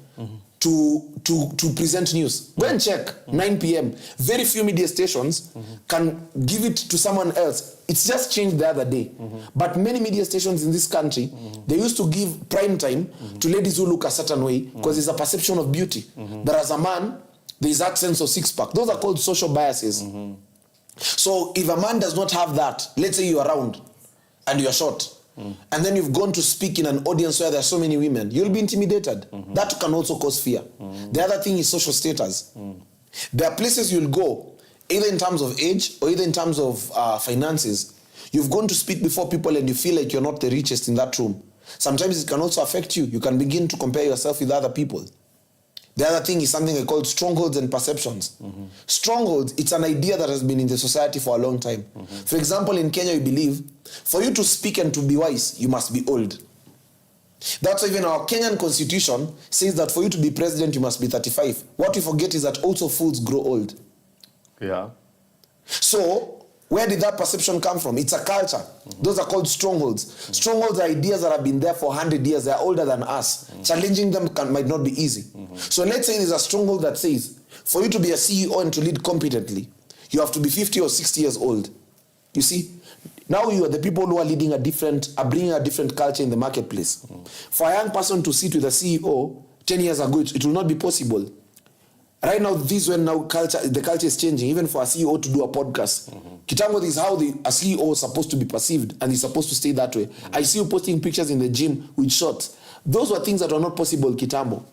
to present news? Go and check. 9 p.m. Very few media stations can give it to someone else. It's just changed the other day. But many media stations in this country, they used to give prime time to ladies who look a certain way because there's a perception of beauty. But as a man, there's that sense of six-pack. Those are called social biases. So if a man does not have that, let's say you're round and you're short, and then you've gone to speak in an audience where there are so many women, you'll be intimidated. That can also cause fear. The other thing is social status. There are places you'll go, either in terms of age or either in terms of finances, You've gone to speak before people and you feel like you're not the richest in that room. Sometimes it can also affect you. You can begin to compare yourself with other people. The other thing is something I call strongholds and perceptions. Strongholds, it's an idea that has been in the society for a long time. For example, in Kenya, we believe for you to speak and to be wise, you must be old. That's why even our Kenyan constitution says that for you to be president, you must be 35. What we forget is that also fools grow old. Yeah. So, where did that perception come from? It's a culture. Those are called strongholds. Strongholds are ideas that have been there for 100 years. They're older than us. Challenging them might not be easy. So let's say there's a stronghold that says, for you to be a CEO and to lead competently, you have to be 50 or 60 years old. You see? Now you are the people who are bringing a different culture in the marketplace. For a young person to sit with a CEO 10 years ago, it will not be possible. Right now, the culture is changing, even for a CEO to do a podcast. Kitambo, this is how a CEO is supposed to be perceived, and he's supposed to stay that way. I see you posting pictures in the gym with shorts. Those were things that were not possible, Kitambo.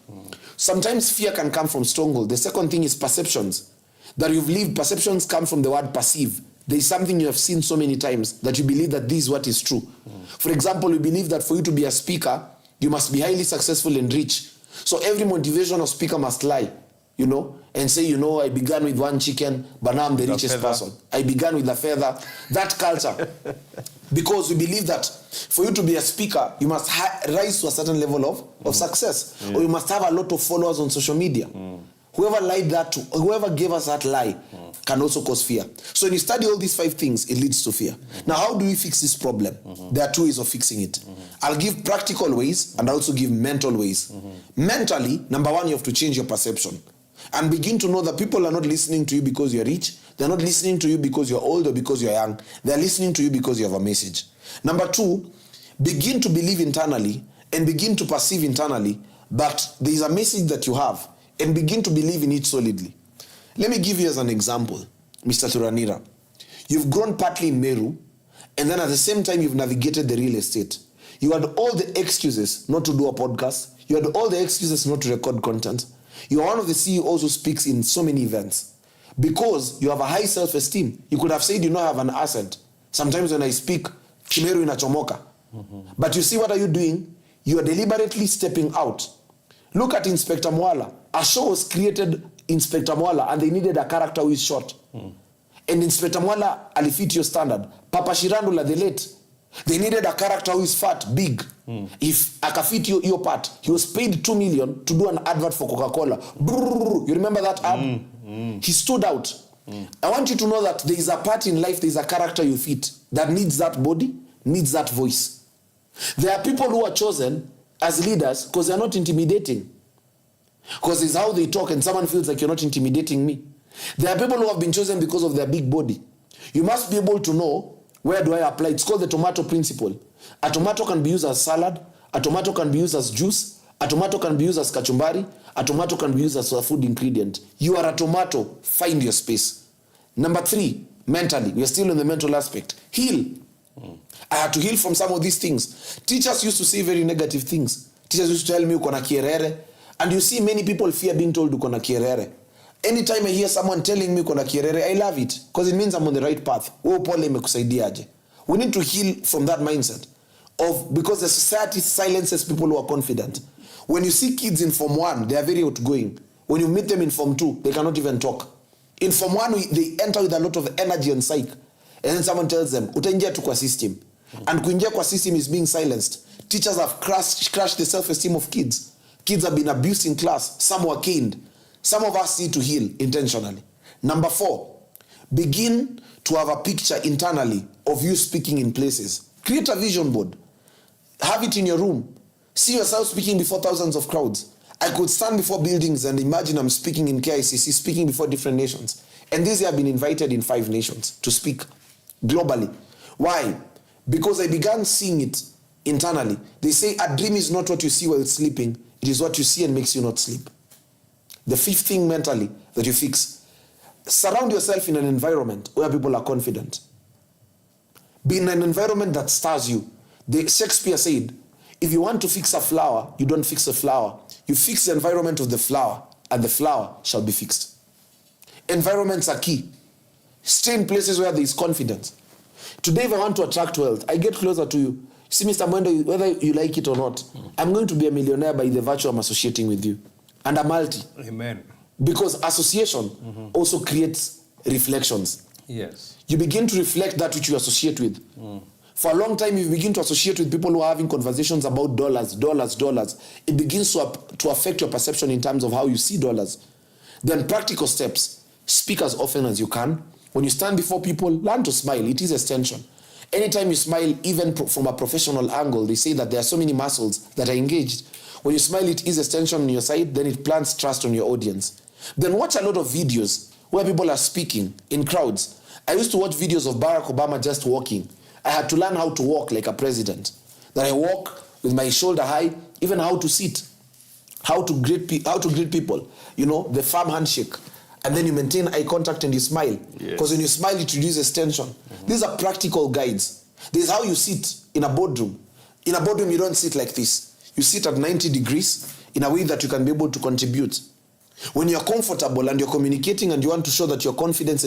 Sometimes fear can come from stronghold. The second thing is perceptions. That you've lived, perceptions come from the word perceive. There is something you have seen so many times that you believe that this is what is true. For example, you believe that for you to be a speaker, you must be highly successful and rich. So every motivational speaker must lie. And say, I began with one chicken, but now I'm the richest person. I began with a feather. That culture. Because we believe that for you to be a speaker, you must rise to a certain level of success. Or you must have a lot of followers on social media. Whoever gave us that lie can also cause fear. So when you study all these 5 things, it leads to fear. Now, how do we fix this problem? There are 2 ways of fixing it. I'll give practical ways and I'll also give mental ways. Mentally, number 1, you have to change your perception. And begin to know that people are not listening to you because you're rich. They're not listening to you because you're old or because you're young. They're listening to you because you have a message. Number 2, begin to believe internally and begin to perceive internally that there is a message that you have and begin to believe in it solidly. Let me give you as an example, Mr. Thuranira. You've grown partly in Meru, and then at the same time you've navigated the real estate. You had all the excuses not to do a podcast. You had all the excuses not to record content. You are one of the CEOs who speaks in so many events because you have a high self-esteem. You could have said, I have an accent. Sometimes when I speak, Kimeru inachomoka. But you see, what are you doing? You are deliberately stepping out. Look at Inspector Mwala. A show was created, Inspector Mwala, and they needed a character who is short. And Inspector Mwala alifit your standard. Papa Shirandula, the late, they needed a character who is fat, big. If akafit your part, he was paid 2 million to do an advert for Coca-Cola. Brrr, you remember that ad? He stood out. I want you to know that there is a part in life, there is a character you fit that needs that body, needs that voice. There are people who are chosen as leaders because they are not intimidating. Because it's how they talk and someone feels like you're not intimidating me. There are people who have been chosen because of their big body. You must be able to know, where do I apply? It's called the tomato principle. A tomato can be used as salad. A tomato can be used as juice. A tomato can be used as kachumbari. A tomato can be used as a food ingredient. You are a tomato. Find your space. Number 3, mentally. We are still in the mental aspect. Heal. I had to heal from some of these things. Teachers used to say very negative things. Teachers used to tell me, uko na kierere. And you see many people fear being told uko na kierere. Anytime I hear someone telling me uko na kierere, I love it. Because it means I'm on the right path. We need to heal from that mindset. Because the society silences people who are confident. When you see kids in Form 1, they are very outgoing. When you meet them in Form 2, they cannot even talk. In Form 1, they enter with a lot of energy and psych. And then someone tells them, utaingia tu kwa system. And kuingia kwa system is being silenced. Teachers have crushed the self-esteem of kids. Kids have been abused in class. Some were caned. Some of us need to heal intentionally. Number 4, begin to have a picture internally of you speaking in places. Create a vision board. Have it in your room. See yourself speaking before thousands of crowds. I could stand before buildings and imagine I'm speaking in KICC, speaking before different nations. And this year I've been invited in 5 nations to speak globally. Why? Because I began seeing it internally. They say a dream is not what you see while sleeping. It is what you see and makes you not sleep. The 5th thing mentally that you fix. Surround yourself in an environment where people are confident. Be in an environment that stirs you. Shakespeare said, if you want to fix a flower, you don't fix a flower. You fix the environment of the flower, and the flower shall be fixed. Environments are key. Stay in places where there is confidence. Today, if I want to attract wealth, I get closer to you. See, Mr. Mwenda, whether you like it or not, I'm going to be a millionaire by the virtue I'm associating with you. And a multi. Amen. Because association also creates reflections. Yes. You begin to reflect that which you associate with. For a long time, you begin to associate with people who are having conversations about dollars. It begins to affect your perception in terms of how you see dollars. Then practical steps. Speak as often as you can. When you stand before people, learn to smile. It is extension. Anytime you smile, even from a professional angle, they say that there are so many muscles that are engaged. When you smile, it is extension on your side, then it plants trust on your audience. Then watch a lot of videos where people are speaking in crowds. I used to watch videos of Barack Obama just walking. I had to learn how to walk like a president. That I walk with my shoulder high, even how to sit, how to greet people, you know, the firm handshake. And then you maintain eye contact and you smile. Because when you smile, it reduces tension. These are practical guides. This is how you sit in a boardroom. In a boardroom, you don't sit like this. You sit at 90 degrees in a way that you can be able to contribute. When you're comfortable and you're communicating and you want to show that you're confident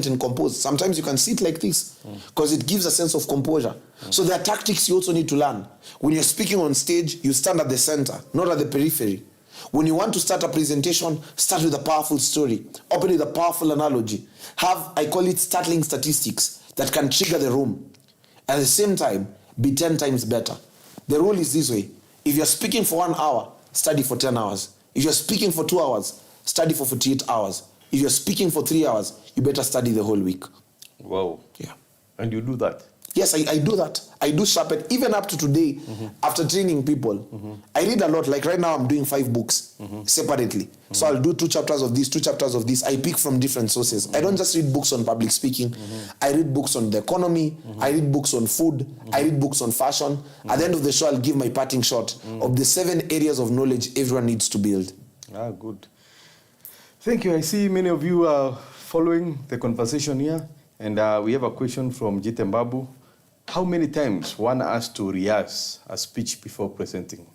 and composed, sometimes you can sit like this because it gives a sense of composure. So there are tactics you also need to learn. When you're speaking on stage, you stand at the center, not at the periphery. When you want to start a presentation, start with a powerful story. Open with a powerful analogy. Have, I call it, startling statistics that can trigger the room. At the same time, be 10 times better. The rule is this way. If you're speaking for 1 hour, study for 10 hours. If you're speaking for 2 hours, study for 48 hours. If you're speaking for 3 hours, you better study the whole week. Wow. Yeah. And you do that? Yes, I do that. I do sharpen. Even up to today, after training people, I read a lot. Like right now, I'm doing 5 books separately. So I'll do 2 chapters of this, 2 chapters of this. I pick from different sources. I don't just read books on public speaking. I read books on the economy. I read books on food. I read books on fashion. At the end of the show, I'll give my parting shot of the 7 areas of knowledge everyone needs to build. Ah, good. Thank you. I see many of you are following the conversation here. And we have a question from Jitembabu. How many times one has to rehearse a speech before presenting?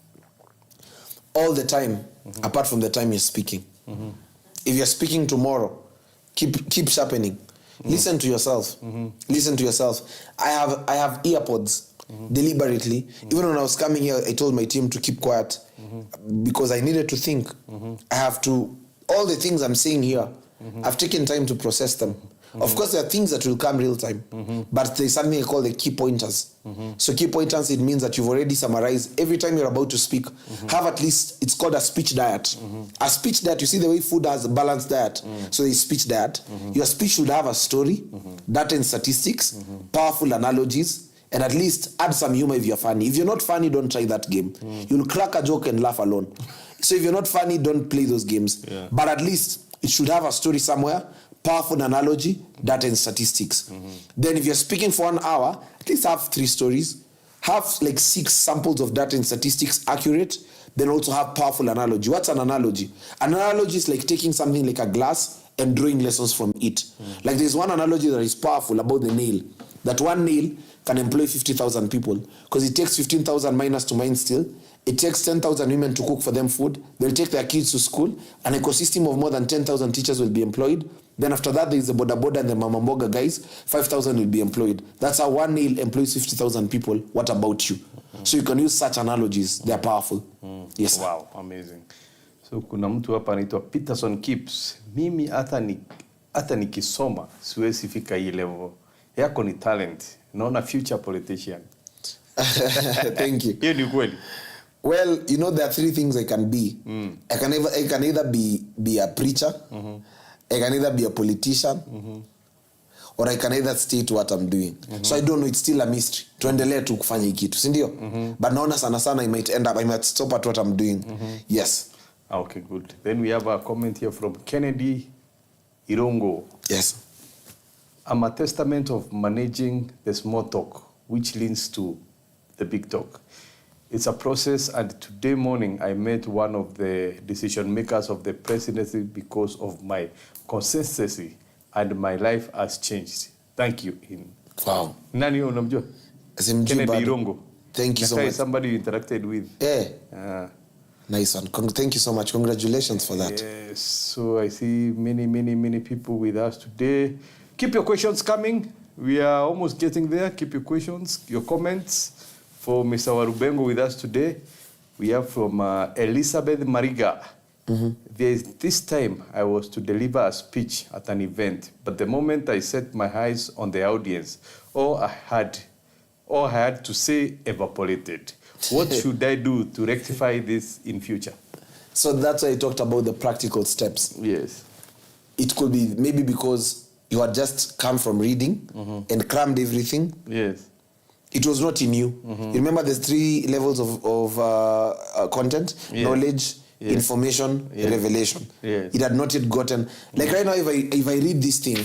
All the time, apart from the time you're speaking. If you're speaking tomorrow, keep sharpening. Listen to yourself. Listen to yourself. I have earpods deliberately. Even when I was coming here, I told my team to keep quiet because I needed to think. I have to, all the things I'm saying here, I've taken time to process them. Of course, there are things that will come real time, but there's something I call the key pointers. So key pointers, it means that you've already summarized. Every time you're about to speak, have at least, it's called a speech diet. A speech diet, you see the way food has a balanced diet. So the speech diet, your speech should have a story, data and statistics, powerful analogies, and at least add some humor if you're funny. If you're not funny, don't try that game. You'll crack a joke and laugh alone. So if you're not funny, don't play those games. But at least it should have a story somewhere, powerful analogy, data and statistics. Then if you're speaking for 1 hour, at least have 3 stories. Have like 6 samples of data and statistics accurate. Then also have powerful analogy. What's an analogy? An analogy is like taking something like a glass and drawing lessons from it. Like there's one analogy that is powerful about the nail. That one nail can employ 50,000 people because it takes 15,000 miners to mine steel. It takes 10,000 women to cook for them food. They'll take their kids to school. An ecosystem of more than 10,000 teachers will be employed. Then after that, there is the Boda Boda and the Mama Mboga guys. 5,000 will be employed. That's how one nail employs 50,000 people. What about you? So you can use such analogies. They're powerful. Yes. Wow, amazing. So kuna mtu hapa anaitwa Peterson Kips. Mimi hata nikisoma siwezi fika hii level. Yako ni talent. Naona future politician. Thank you. Hiyo ni kweli. Well, you know, there are 3 things I can be. I can either be a preacher, I can either be a politician, or I can either stay to what I'm doing. So I don't know, it's still a mystery. Tuendelee tu kufanya hii kitu, si ndio? But naona sana I might stop at what I'm doing. Yes. Okay, good. Then we have a comment here from Kennedy Irongo. Yes. I'm a testament of managing the small talk, which leads to the big talk. It's a process, and today morning I met one of the decision makers of the presidency because of my consistency, and my life has changed. Thank you. Wow. Nani unamjua? Kennedy Irongo. Thank you so much. Somebody you interacted with. Yeah. Nice one. Thank you so much. Congratulations for that. Yes. So I see many people with us today. Keep your questions coming. We are almost getting there. Keep your questions, your comments. For Mr. Walubengo with us today, we have from Elizabeth Mariga. This time I was to deliver a speech at an event, but the moment I set my eyes on the audience, all I had to say evaporated. What should I do to rectify this in future? So that's why I talked about the practical steps. Yes. It could be maybe because you had just come from reading and crammed everything. Yes. It was not in you. You remember there's 3 levels of content: knowledge, information, revelation. Yes. It had not yet gotten. Like right now, if I read this thing,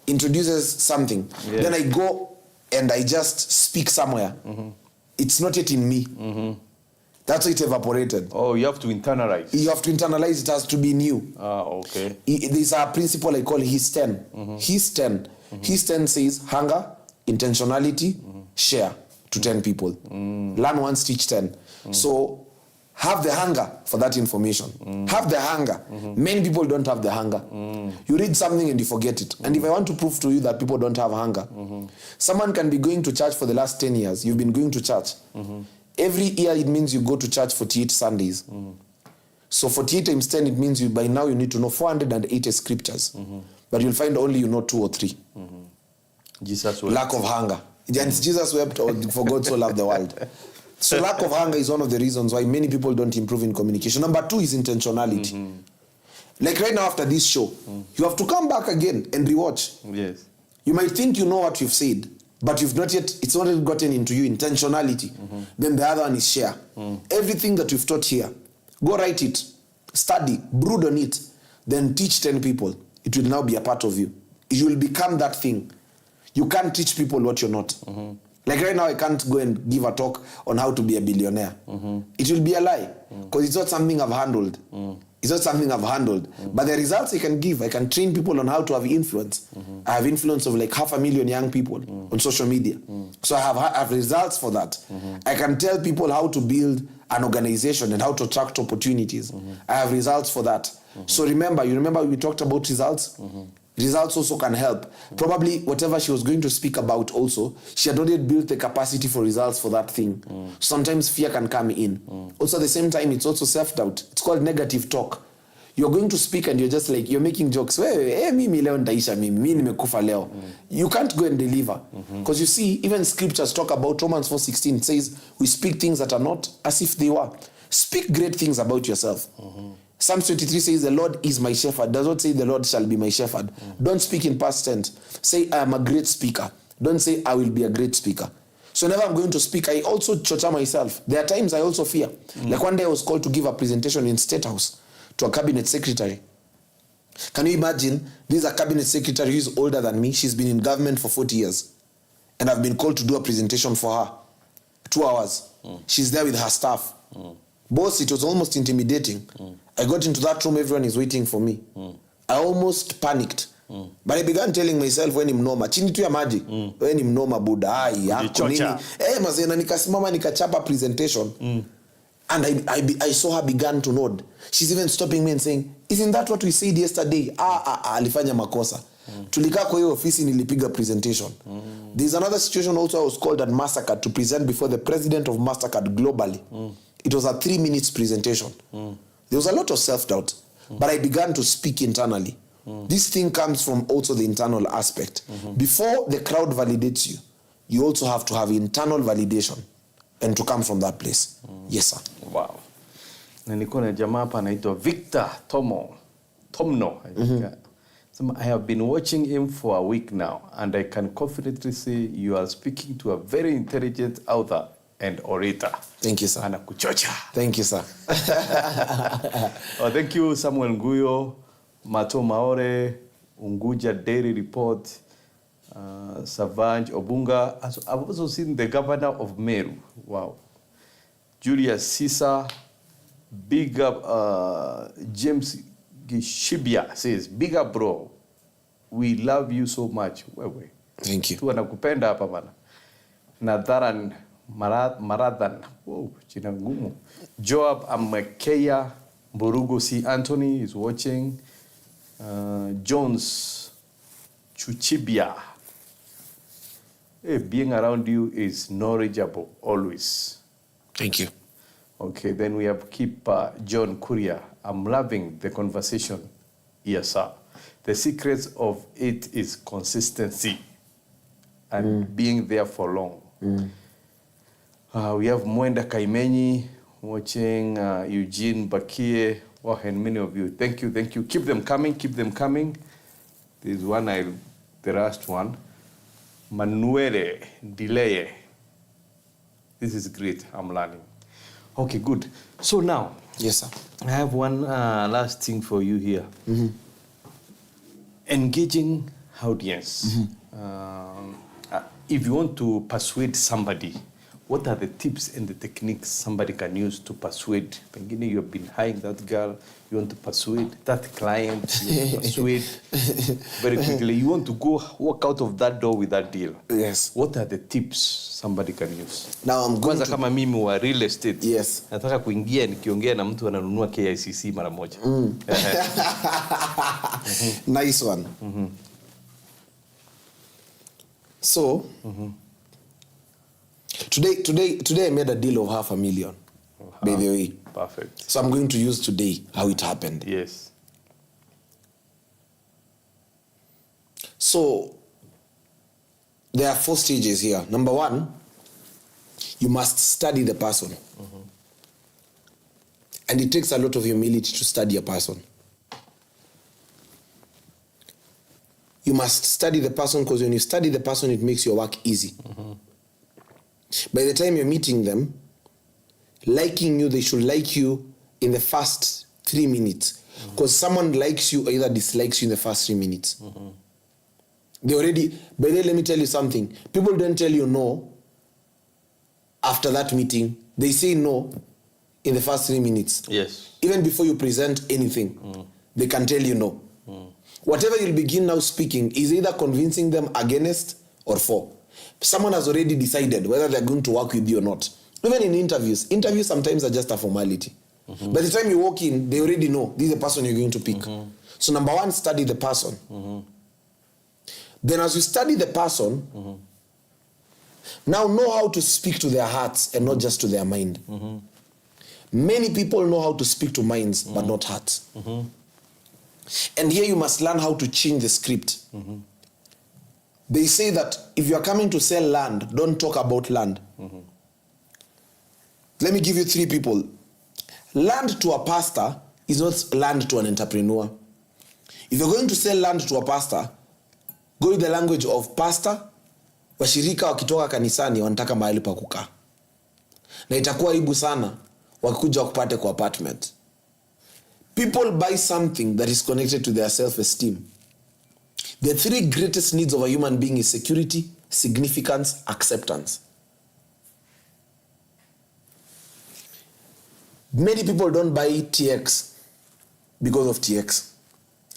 introduces something, then I go and I just speak somewhere. It's not yet in me. That's why it evaporated. Oh, you have to internalize. You have to internalize. It has to be new. Okay. There's a principle I call His 10. His 10. His 10 says hunger, intentionality, share to 10 people. Learn once, teach 10. So have the hunger for that information. Have the hunger. Many people don't have the hunger. You read something and you forget it. And if I want to prove to you that people don't have hunger, someone can be going to church for the last 10 years. You've been going to church. Every year it means you go to church 48 Sundays. So 48 times 10, it means by now you need to know 480 scriptures. But you'll find only you know 2 or 3. Jesus wept. Lack of hunger. And Jesus wept, or for God so loved the world. So lack of hunger is one of the reasons why many people don't improve in communication. Number 2 is intentionality. Like right now after this show, you have to come back again and rewatch. Yes. You might think you know what you've said, but you've not yet, it's not yet gotten into you, intentionality. Then the other one is share. Everything that you've taught here, go write it, study, brood on it, then teach 10 people. It will now be a part of you. You will become that thing. You can't teach people what you're not. Like right now, I can't go and give a talk on how to be a billionaire. It will be a lie, because it's not something I've handled. It's not something I've handled. But the results I can give, I can train people on how to have influence. I have influence of like 500,000 young people on social media. So I have results for that. I can tell people how to build an organization and how to attract opportunities. I have results for that. So you remember we talked about results? Results also can help. Probably whatever she was going to speak about also, she had already built the capacity for results for that thing. Sometimes fear can come in. Also at the same time, it's also self-doubt. It's called negative talk. You're going to speak and you're just like, you're making jokes. Mimi leo nitaisha mimi nimekufa leo. You can't go and deliver. Because you see, even scriptures talk about Romans 4:16. It says, we speak things that are not as if they were. Speak great things about yourself. Psalm 23 says, the Lord is my shepherd. Does not say the Lord shall be my shepherd. Don't speak in past tense. Say, I am a great speaker. Don't say, I will be a great speaker. So whenever I'm going to speak, I also chocha myself. There are times I also fear. Like one day I was called to give a presentation in State House to a cabinet secretary. Can you imagine? This is a cabinet secretary who is older than me. She's been in government for 40 years. And I've been called to do a presentation for her. 2 hours. She's there with her staff. Boss, it was almost intimidating. I got into that room, everyone is waiting for me. I almost panicked. But I began telling myself, when mnoma, chini tu ya maji, when mnoma buda, yako nini. Mazena nikasimama nikachapa presentation. And I saw her began to nod. She's even stopping me and saying, isn't that what we said yesterday? Alifanya makosa. Tulikaa kwa hiyo ofisi nilipiga presentation. There's another situation also I was called at Mastercard to present before the president of Mastercard globally. It was a 3 minutes presentation. There was a lot of self-doubt, but I began to speak internally. This thing comes from also the internal aspect. Before the crowd validates you, you also have to have internal validation and to come from that place. Yes, sir. Wow. Na niko na jamaa hapa anaitwa Victor Tomno. I have been watching him for a week now, and I can confidently say you are speaking to a very intelligent author and orator. Thank you, sir. Anakuchocha. Thank you, sir. Thank you, Samuel Nguyo, Mato Maore, Unguja Daily Report, Savanj Obunga. I've also seen the governor of Meru. Wow. Julius Caesar, big up, James Gishibia says, big up bro, we love you so much. Wewe. Thank you. Tu anakupenda hapa bana. Natharan Maradhan. Whoa, jina ngumu. Joab Amekeya, Borugo C. Anthony is watching. Jones Chuchibia. being around you is knowledgeable always. Thank you. Okay, then we have Keeper John Kuria. I'm loving the conversation. Yes, sir. The secret of it is consistency and being there for long. We have Mwenda Kaimenyi watching, Eugene Bakie, and many of you. Thank you. Keep them coming. This one, the last one. Manuele Dileye. This is great. I'm learning. Okay, good. So now, Yes, sir. I have one last thing for you here. Engaging audience. If you want to persuade somebody, what are the tips and the techniques somebody can use to persuade? Pengine you have been hiring that girl, you want to persuade that client, you want to persuade very quickly. You want to go walk out of that door with that deal. Yes. What are the tips somebody can use? Now I'm going Kwanza to... kama mimi wa real estate. Yes. Nataka kuingia nikiongea na mtu ananunua KICC mara moja. Nice one. So, today I made a deal of $500,000, by the way. Perfect. So I'm going to use today how it happened. Yes. So, there are 4 stages here. Number 1, you must study the person. And it takes a lot of humility to study a person. You must study the person, because when you study the person, it makes your work easy. By the time you're meeting them, liking you, they should like you in the first 3 minutes. Because someone likes you or either dislikes you in the first 3 minutes. They already, by the way, let me tell you something. People don't tell you no after that meeting. They say no in the first 3 minutes. Yes. Even before you present anything, they can tell you no. Whatever you'll begin now speaking is either convincing them against or for. Someone has already decided whether they're going to work with you or not. Even in interviews sometimes are just a formality. By the time you walk in, they already know this is the person you're going to pick. So number 1, study the person. Then as you study the person, now know how to speak to their hearts and not just to their mind. Many people know how to speak to minds, but not hearts. And here you must learn how to change the script. They say that if you are coming to sell land, don't talk about land. Let me give you 3 people. Land to a pastor is not land to an entrepreneur. If you're going to sell land to a pastor, go with the language of pastor, washirika wakitoka kanisani wanataka mahali pa kukaa. Na itakuwa aibu sana wakikuja wakupate kwa apartment. People buy something that is connected to their self-esteem. The 3 greatest needs of a human being is security, significance, acceptance. Many people don't buy TX because of TX.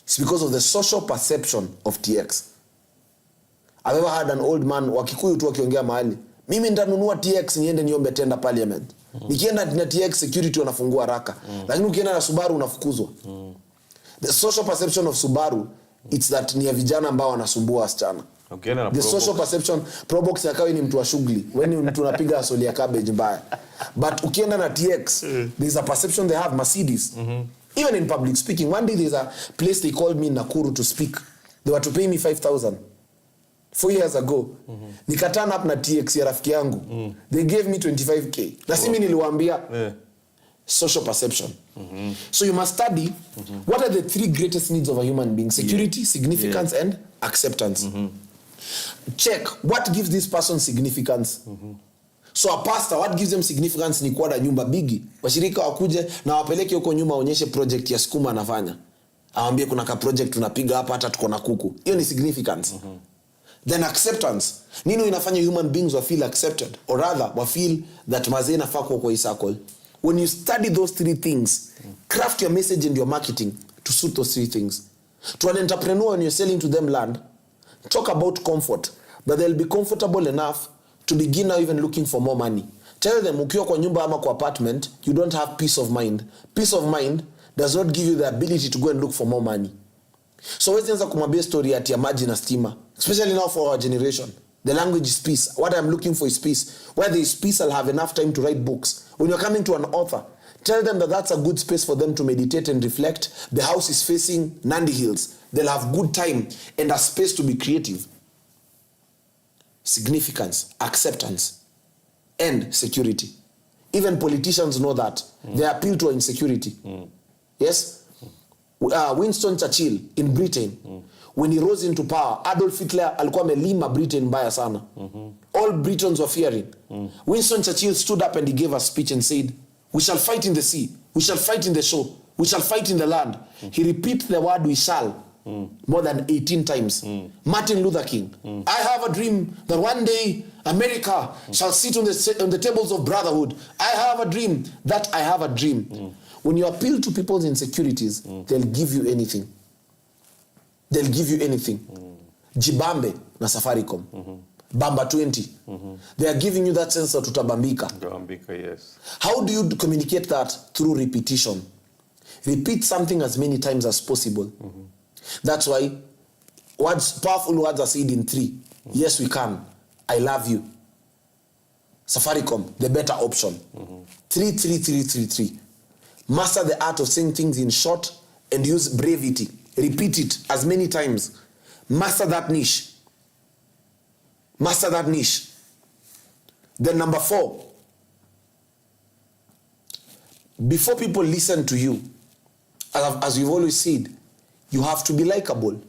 It's because of the social perception of TX. I've ever had an old man, wakikuyu tu wakiongea mahali, mimi nitanunua TX niende niombe tenda parliament. Nikienda na TX security wanafungua haraka. Lakini ukienda na Subaru unafukuzwa. The social perception of Subaru, it's that ni ya vijana ambao wanasumbua wasichana. The social perception, Probox yakawa ni mtu wa shughuli. When mtu unapiga asoli ya cabbage mbaya. But ukienda na TX, there's a perception they have, Mercedes. Even in public speaking. One day there's a place they called me in Nakuru to speak. They were to pay me 5,000. 4 years ago. Nikatana up na TX ya rafiki yangu. They gave me 25K. Na simi niliwaambia social perception. So you must study what are the 3 greatest needs of a human being. Security, significance, and acceptance. Check what gives this person significance. So a pastor, what gives them significance ni kuwa na nyumba bigi. Washirika wakuje na wapeleke huko nyuma waonyeshe project ya sukuma anafanya. Awambie kuna ka project tunapiga hapa hata tuko na kuku. Hiyo ni significance. Then acceptance. Nini inafanya human beings wa feel accepted? Or rather, wa feel that mazee nafaa kwa hii circle. When you study those 3 things, craft your message and your marketing to suit those 3 things. To an entrepreneur, when you're selling to them land, talk about comfort. But they'll be comfortable enough to begin now even looking for more money. Tell them, ukiwa kwa nyumba ama kwa apartment, you don't have peace of mind. Peace of mind does not give you the ability to go and look for more money. So wezi anza kumwambia story ati ya maji na stima. Especially now for our generation. The language is peace. What I'm looking for is peace. Where there is peace, I'll have enough time to write books. When you're coming to an author, tell them that that's a good space for them to meditate and reflect. The house is facing Nandi Hills. They'll have good time and a space to be creative. Significance, acceptance, and security. Even politicians know that. They appeal to insecurity. Yes? Winston Churchill in Britain, when he rose into power, Adolf Hitler alikuwa amelima Britain mbaya sana. All Britons were fearing. Winston Churchill stood up and he gave a speech and said, we shall fight in the sea, we shall fight in the shore, we shall fight in the land. He repeated the word we shall more than 18 times. Martin Luther King, I have a dream that one day America shall sit on the tables of brotherhood. I have a dream that I have a dream. When you appeal to people's insecurities, they'll give you anything. They'll give you anything. Jibambe na Safaricom. Bamba 20. They are giving you that sense of tutabambika. Tutabambika, yes. How do you communicate that? Through repetition. Repeat something as many times as possible. That's why powerful words are said in 3. Yes, we can. I love you. Safaricom, the better option. 3, 3, 3, 3, 3. Master the art of saying things in short and use brevity. Repeat it as many times. Master that niche. Master that niche. Then number 4. Before people listen to you, as we've always said, you have to be likable.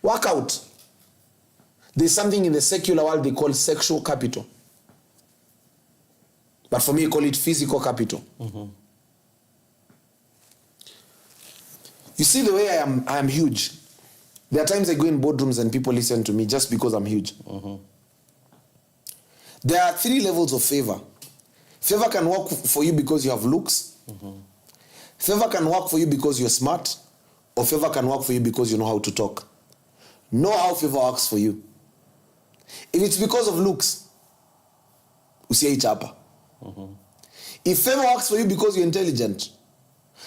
Work out. There's something in the secular world they call sexual capital. But for me, I call it physical capital. You see the way I am huge. There are times I go in boardrooms and people listen to me just because I'm huge. There are 3 levels of favor. Favor can work for you because you have looks. Favor can work for you because you're smart. Or favor can work for you because you know how to talk. Know how favor works for you. If it's because of looks, usiai chapa. If favor works for you because you're intelligent,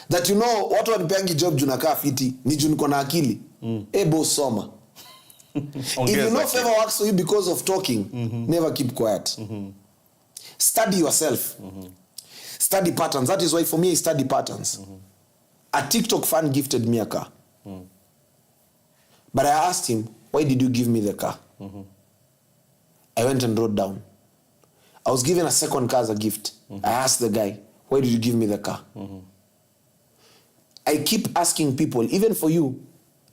that you know watu wanipeangi job juu nakaa fiti ni juu niko na akili, boss soma. If you know favor works for you because of talking, never keep quiet. Study yourself. Study patterns. That is why for me I study patterns. A TikTok fan gifted me a car. But I asked him, why did you give me the car? I went and wrote down. I was given a second car as a gift. I asked the guy, why did you give me the car? I keep asking people, even for you,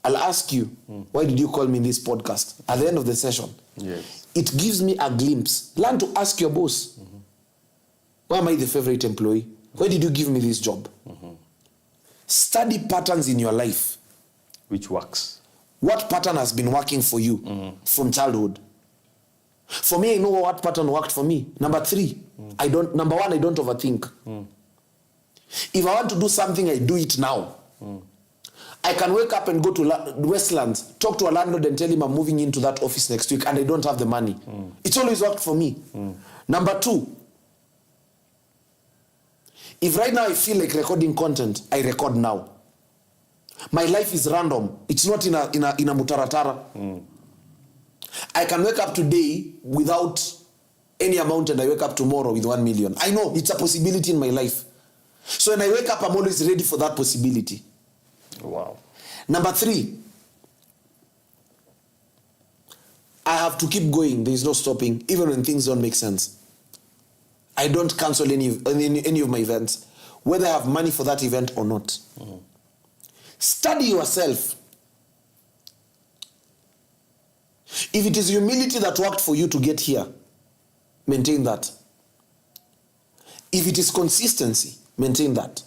I'll ask you, why did you call me in this podcast? At the end of the session. Yes. It gives me a glimpse. Learn to ask your boss, why am I the favorite employee? Why did you give me this job? Study patterns in your life. Which works. What pattern has been working for you from childhood? For me, I know what pattern worked for me. Number 3, number 1, I don't overthink. If I want to do something, I do it now. I can wake up and go to Westlands, talk to a landlord and tell him I'm moving into that office next week and I don't have the money. It's always worked for me. Number 2, if right now I feel like recording content, I record now. My life is random. It's not in a mutaratara. I can wake up today without any amount and I wake up tomorrow with 1 million. I know it's a possibility in my life. So when I wake up, I'm always ready for that possibility. Wow. Number 3, I have to keep going. There is no stopping, even when things don't make sense. I don't cancel any of my events, whether I have money for that event or not. Study yourself. If it is humility that worked for you to get here, maintain that. If it is consistency, maintain that.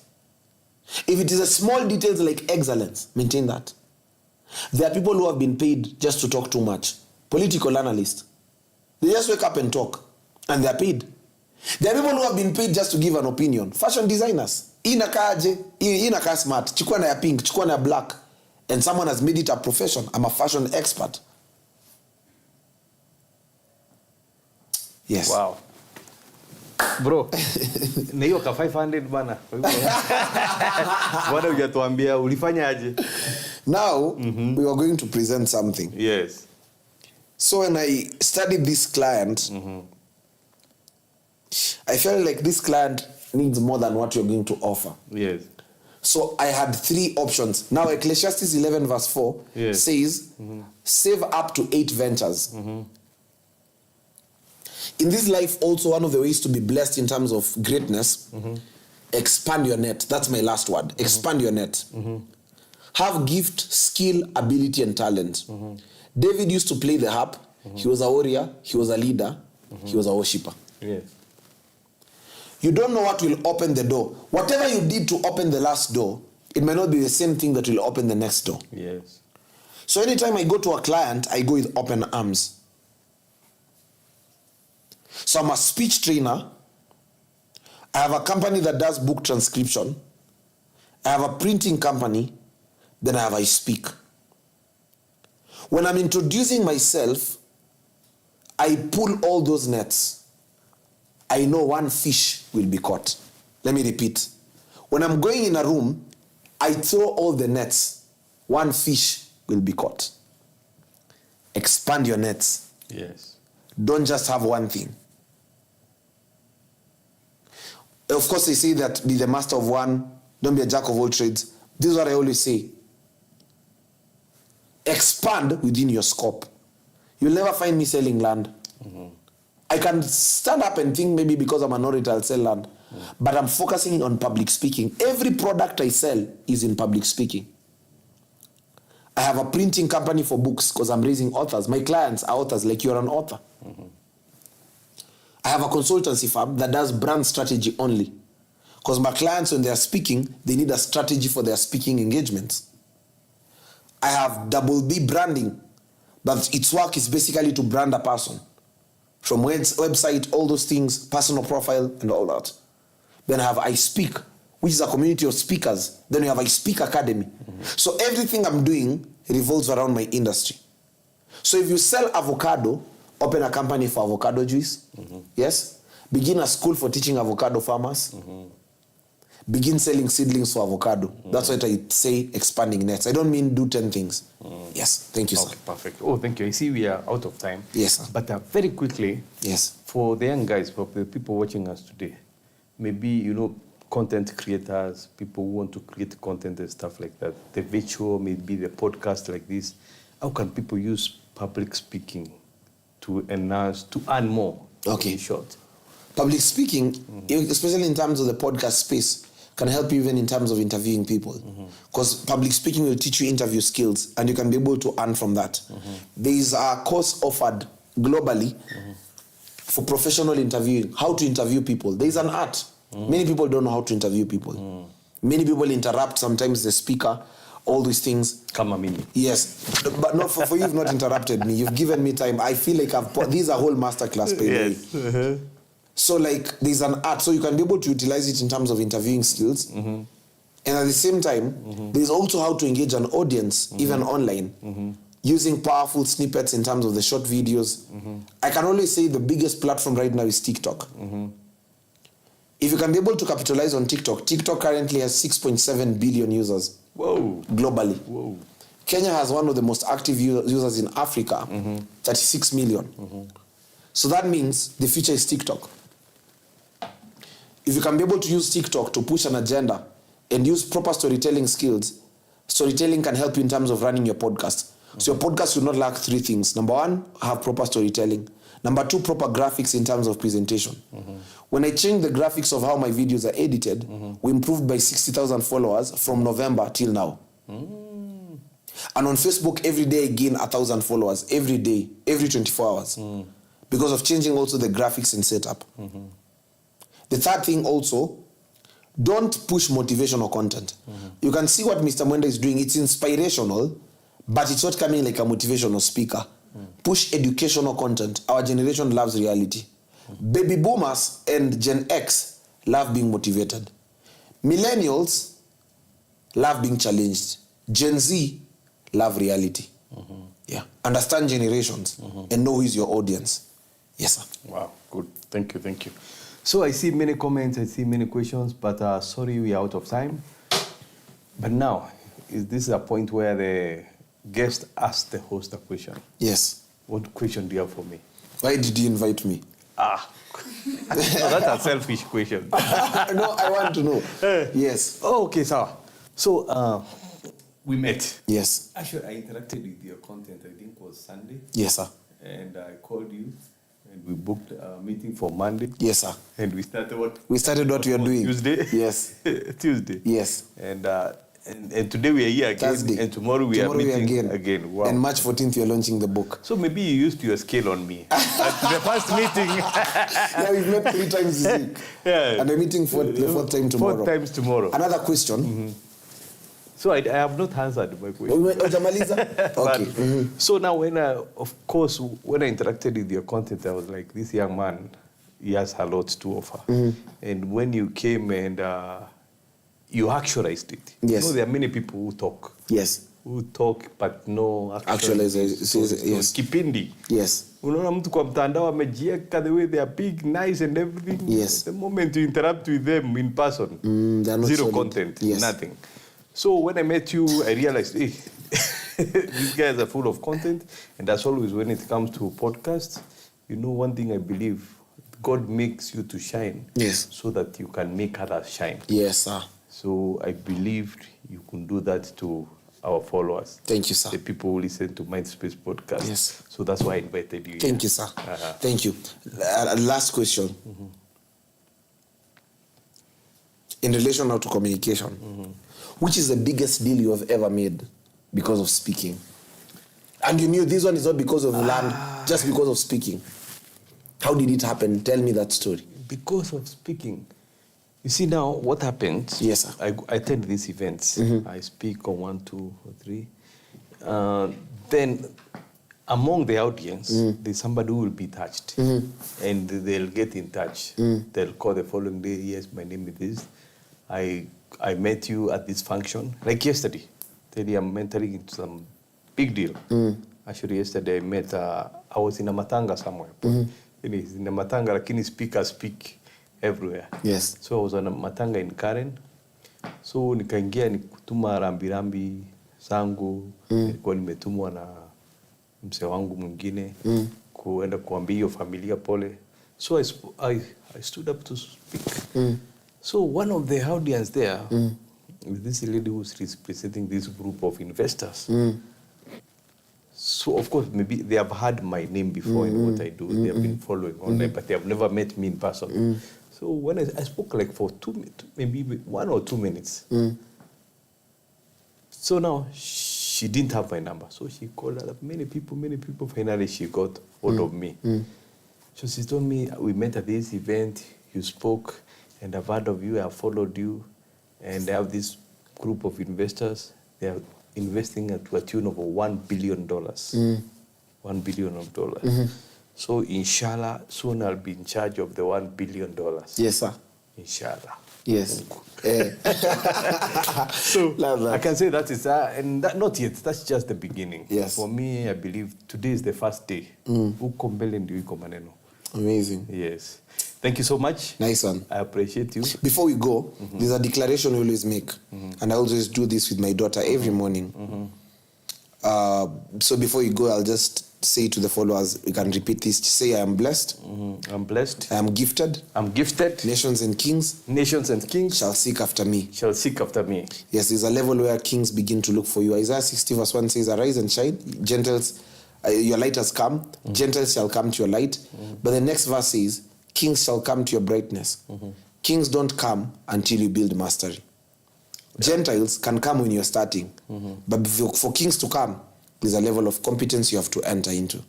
If it is a small details like excellence, maintain that. There are people who have been paid just to talk too much. Political analysts. They just wake up and talk, and they are paid. There are people who have been paid just to give an opinion. Fashion designers. Inaka smart. Chukua na ya pink, chukua na ya black. And someone has made it a profession. I'm a fashion expert. Yes. Wow. Bro, na hiyo ka 500 bana. Bwana hujatuambia ulifanya aje? Now, we are going to present something. Yes. So when I studied this client, I felt like this client needs more than what you're going to offer. Yes. So I had 3 options. Now Ecclesiastes 11 verse 4 says, save up to 8 ventures. In this life also, one of the ways to be blessed in terms of greatness, expand your net. That's my last word. Expand your net. Have gift, skill, ability, and talent. David used to play the harp. He was a warrior. He was a leader. He was a worshipper. Yes. You don't know what will open the door. Whatever you did to open the last door, it may not be the same thing that will open the next door. Yes. So anytime I go to a client, I go with open arms. So I'm a speech trainer. I have a company that does book transcription. I have a printing company. Then I speak. When I'm introducing myself, I pull all those nets. I know one fish will be caught. Let me repeat. When I'm going in a room, I throw all the nets. One fish will be caught. Expand your nets. Yes. Don't just have one thing. Of course, they say that be the master of one, don't be a jack of all trades. This is what I always say. Expand within your scope. You'll never find me selling land. I can stand up and think maybe because I'm an orator, I'll sell land. But I'm focusing on public speaking. Every product I sell is in public speaking. I have a printing company for books because I'm raising authors. My clients are authors, like you're an author. I have a consultancy firm that does brand strategy only. Because my clients, when they are speaking, they need a strategy for their speaking engagements. I have Double B branding, but its work is basically to brand a person. From website, all those things, personal profile, and all that. Then I have I Speak, which is a community of speakers. Then we have I Speak Academy. So everything I'm doing revolves around my industry. So if you sell avocado, open a company for avocado juice. Yes. Begin a school for teaching avocado farmers. Begin selling seedlings for avocado. That's what I say, expanding nets. I don't mean do 10 things. Yes. Thank you, sir. Okay, perfect. Oh, thank you. I see we are out of time. Yes, sir. But very quickly, Yes. for the young guys, for the people watching us today, maybe, content creators, people who want to create content and stuff like that, the virtual, maybe the podcast like this, how can people use public speaking to enhance, to earn more? Okay. In short. Public speaking, especially in terms of the podcast space, can help you even in terms of interviewing people. Because public speaking will teach you interview skills and you can be able to earn from that. There is a course offered globally for professional interviewing, how to interview people. There is an art. Many people don't know how to interview people. Many people interrupt sometimes the speaker, all these things. Come on, Mimi. Yes, but not for you. You've not interrupted me. You've given me time. I feel like this is a whole masterclass. Yes. So like there's an art, so you can be able to utilize it in terms of interviewing skills. And at the same time, there's also how to engage an audience, even online, using powerful snippets in terms of the short videos. I can always say the biggest platform right now is TikTok. If you can be able to capitalize on TikTok, TikTok currently has 6.7 billion users. Whoa. Globally. Whoa. Kenya has one of the most active users in Africa, 36 million. So that means the future is TikTok. If you can be able to use TikTok to push an agenda and use proper storytelling skills, storytelling can help you in terms of running your podcast. So your podcast should not lack 3 things. Number 1, have proper storytelling. Number 2, proper graphics in terms of presentation. When I changed the graphics of how my videos are edited, we improved by 60,000 followers from November till now. And on Facebook, every day I gain 1,000 followers. Every day, every 24 hours. Because of changing also the graphics and setup. The third thing also, don't push motivational content. You can see what Mr. Mwenda is doing. It's inspirational, but it's not coming like a motivational speaker. Push educational content. Our generation loves reality. Baby boomers and Gen X love being motivated. Millennials love being challenged. Gen Z love reality. Yeah. Understand generations and know who is your audience. Yes, sir. Wow, good. Thank you. So I see many comments, I see many questions, but sorry, we are out of time. But now, is this a point where the guest asks the host a question? Yes. What question do you have for me? Why did you invite me? No, that's a selfish question. No, I want to know. Yes. Oh, okay, so we met. Yes. Actually, I interacted with your content, I think it was Sunday. Yes, sir. And I called you, and we booked a meeting for Monday. Yes, sir. And we started what? We started what we are doing. Tuesday? Yes. Tuesday. Yes. And today we are here again. Thursday. And tomorrow we are meeting again. Wow. And March 14th, you're launching the book. So maybe you used your scale on me. At the first meeting. Yeah, we've met 3 times this week. Yeah. And we're meeting for the 4th time tomorrow. 4 times tomorrow. Another question. Mm-hmm. So I have not answered my question. Okay. So now when I interacted with your content, I was like, this young man, he has a lot to offer. And when you came and you actualized it. Yes. You know, there are many people who talk. Yes. Who talk but no Actualization. Yes. Kipindi. Yes. Unaona mtu kwa mtandao amejieka the way they are big, nice and everything. Yes. The moment you interact with them in person, not zero solid. content, Yes. nothing. So when I met you, I realized, hey, these guys are full of content. And as always, when it comes to podcasts, you know, one thing I believe, God makes you to shine. Yes. So that you can make others shine. Yes, sir. So I believed you can do that to our followers. Thank you, sir. The people who listen to Mindspace podcast. Yes. So that's why I invited you. Thank you, sir. Thank you. Last question. In relation now to communication, which is the biggest deal you have ever made because of speaking? And you knew this one is not because of land, just because of speaking. How did it happen? Tell me that story. Because of speaking. You see now what happens. Yes, sir. I attend these events. I speak on 1, 2, or 3. Then among the audience, there's somebody who will be touched. And they'll get in touch. They'll call the following day, yes, my name is this. I met you at this function, like yesterday. Today I'm mentoring into some big deal. Actually, yesterday I was in a matanga somewhere. In a matanga, lakini speakers speak everywhere. Yes. So I was on a matanga in Karen. So nikaingia nikutuma rambirambi zangu. Nilikuwa nimetumwa na mzee wangu mwingine kuenda kuambia hiyo familia pole. So I stood up to speak. So one of the audience there, this lady who's representing this group of investors. So of course, maybe they have heard my name before in what I do. They have been following online, but they have never met me in person. So when I spoke like for maybe 1 or 2 minutes. So now she didn't have my number. So she called her, many people. Finally, she got hold of me. So she told me, we met at this event, you spoke, and I've heard of you, I've followed you, and I have this group of investors. They are investing to a tune of $1 billion. $1 billion. So inshallah, soon I'll be in charge of the $1 billion. Yes, sir. Inshallah. Yes. So I can say that is, and that, not yet, that's just the beginning. Yes. For me, I believe today is the first day. Amazing. Yes. Thank you so much. Nice one. I appreciate you. Before we go, there's a declaration we always make. And I always do this with my daughter every morning. So before you go, I'll just say to the followers, we can repeat this. Say, I am blessed. I'm blessed. I am gifted. I'm gifted. Nations and kings shall seek after me. Yes, there's a level where kings begin to look for you. Isaiah 60 verse 1 says, arise and shine. Gentiles, your light has come. Gentiles shall come to your light. But the next verse says, kings shall come to your brightness. Kings don't come until you build mastery. Gentiles can come when you're starting. But for kings to come, there's a level of competence you have to enter into.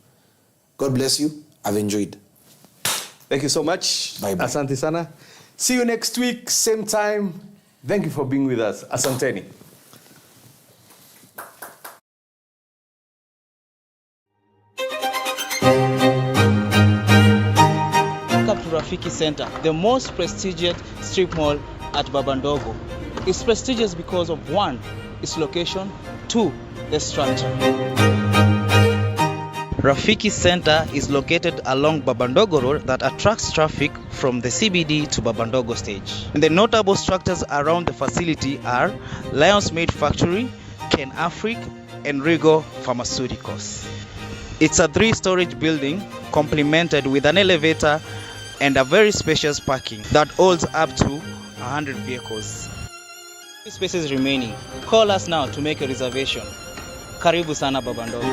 God bless you. I've enjoyed. Thank you so much. Bye-bye. Asante sana. See you next week, same time. Thank you for being with us. Asanteni. Welcome to Rafiki Center, the most prestigious strip mall at Babandogo. It's prestigious because of 1, its location, 2, the structure. Rafiki Center is located along Babandogo Road that attracts traffic from the CBD to Babandogo stage. And the notable structures around the facility are Lions Made Factory, Ken Afric, and Rigo Pharmaceuticals. It's a 3-storage building complemented with an elevator and a very spacious parking that holds up to 100 vehicles. Few spaces remaining. Call us now to make a reservation. Karibu sana Babandogo.